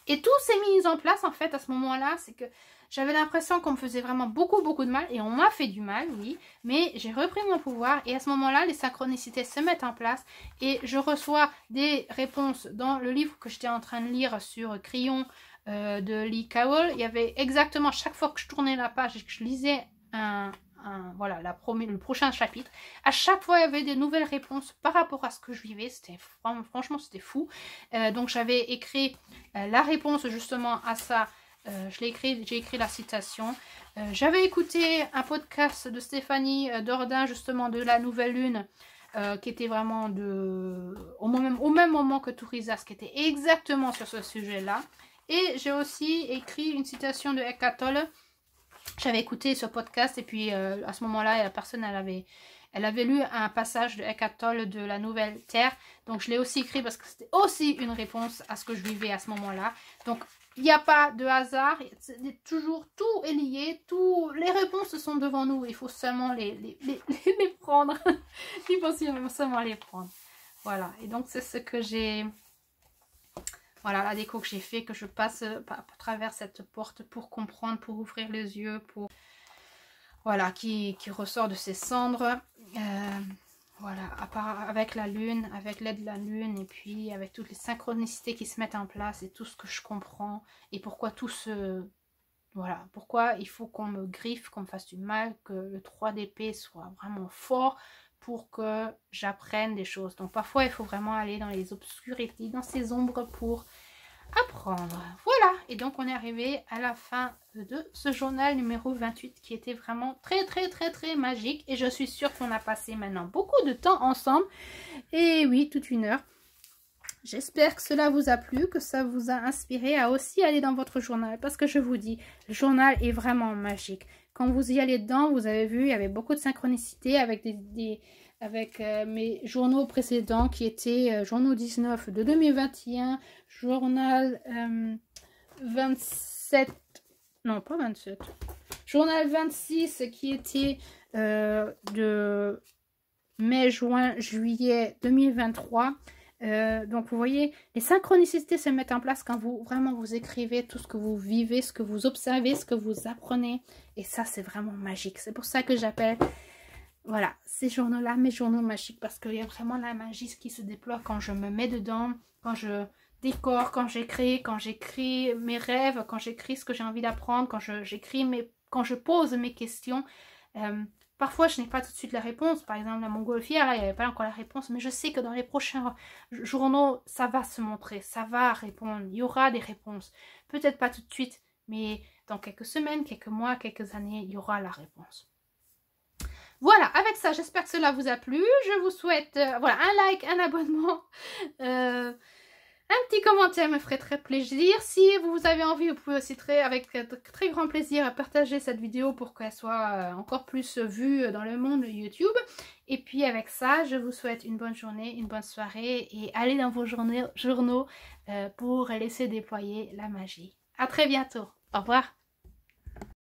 Et tout s'est mis en place en fait à ce moment-là, c'est que j'avais l'impression qu'on me faisait vraiment beaucoup de mal et on m'a fait du mal, oui, mais j'ai repris mon pouvoir et à ce moment-là, les synchronicités se mettent en place et je reçois des réponses dans le livre que j'étais en train de lire sur Crayon de Lee Cowell. Il y avait exactement, chaque fois que je tournais la page et que je lisais voilà, le prochain chapitre, à chaque fois il y avait des nouvelles réponses par rapport à ce que je vivais. C'était franchement c'était fou. Donc j'avais écrit la réponse justement à ça. J'ai écrit la citation. J'avais écouté un podcast de Stéphanie Dordain justement de la nouvelle lune qui était vraiment au même moment que Tourisas, qui était exactement sur ce sujet là. Et j'ai aussi écrit une citation de Eckhart Tolle. J'avais écouté ce podcast et puis à ce moment-là, la personne, elle avait lu un passage de Eckhart Tolle de la Nouvelle Terre. Donc je l'ai aussi écrit parce que c'était aussi une réponse à ce que je vivais à ce moment-là. Donc il n'y a pas de hasard, toujours tout est lié, les réponses sont devant nous. Il faut seulement les prendre. Il faut seulement les prendre. Voilà, et donc c'est ce que j'ai... Voilà la déco que j'ai fait, que je passe à travers cette porte pour comprendre, pour ouvrir les yeux, pour... Voilà, qui ressort de ses cendres. Voilà, avec la lune, avec l'aide de la lune, et puis avec toutes les synchronicités qui se mettent en place, et tout ce que je comprends, et pourquoi tout ce... Voilà, pourquoi il faut qu'on me griffe, qu'on me fasse du mal, que le 3 d'épée soit vraiment fort, pour que j'apprenne des choses. Donc parfois il faut vraiment aller dans les obscurités, dans ces ombres pour apprendre. Voilà, et donc on est arrivé à la fin de ce journal numéro 28 qui était vraiment très magique. Et je suis sûre qu'on a passé maintenant beaucoup de temps ensemble. Et oui, toute une heure. J'espère que cela vous a plu, que ça vous a inspiré à aussi aller dans votre journal. Parce que je vous dis, le journal est vraiment magique. Quand vous y allez dedans, vous avez vu, il y avait beaucoup de synchronicité avec avec mes journaux précédents qui étaient journaux 19 de 2021, journal 27, non pas 27, journal 26 qui était de mai, juin, juillet 2023. Donc vous voyez, les synchronicités se mettent en place quand vous écrivez tout ce que vous vivez, ce que vous observez, ce que vous apprenez, et ça c'est vraiment magique. C'est pour ça que j'appelle, voilà, ces journaux-là mes journaux magiques, parce qu'il y a vraiment la magie qui se déploie quand je me mets dedans, quand je décore, quand j'écris mes rêves, quand j'écris ce que j'ai envie d'apprendre, quand je pose mes questions. Parfois, je n'ai pas tout de suite la réponse. Par exemple, la montgolfière, là, il n'y avait pas encore la réponse. Mais je sais que dans les prochains journaux, ça va se montrer. Ça va répondre. Il y aura des réponses. Peut-être pas tout de suite, mais dans quelques semaines, quelques mois, quelques années, il y aura la réponse. Voilà, avec ça, j'espère que cela vous a plu. Je vous souhaite voilà, un like, un abonnement. Un petit commentaire me ferait très plaisir. Si vous avez envie, vous pouvez aussi avec très grand plaisir partager cette vidéo pour qu'elle soit encore plus vue dans le monde YouTube. Et puis avec ça, je vous souhaite une bonne journée, une bonne soirée et allez dans vos journaux pour laisser déployer la magie. À très bientôt. Au revoir.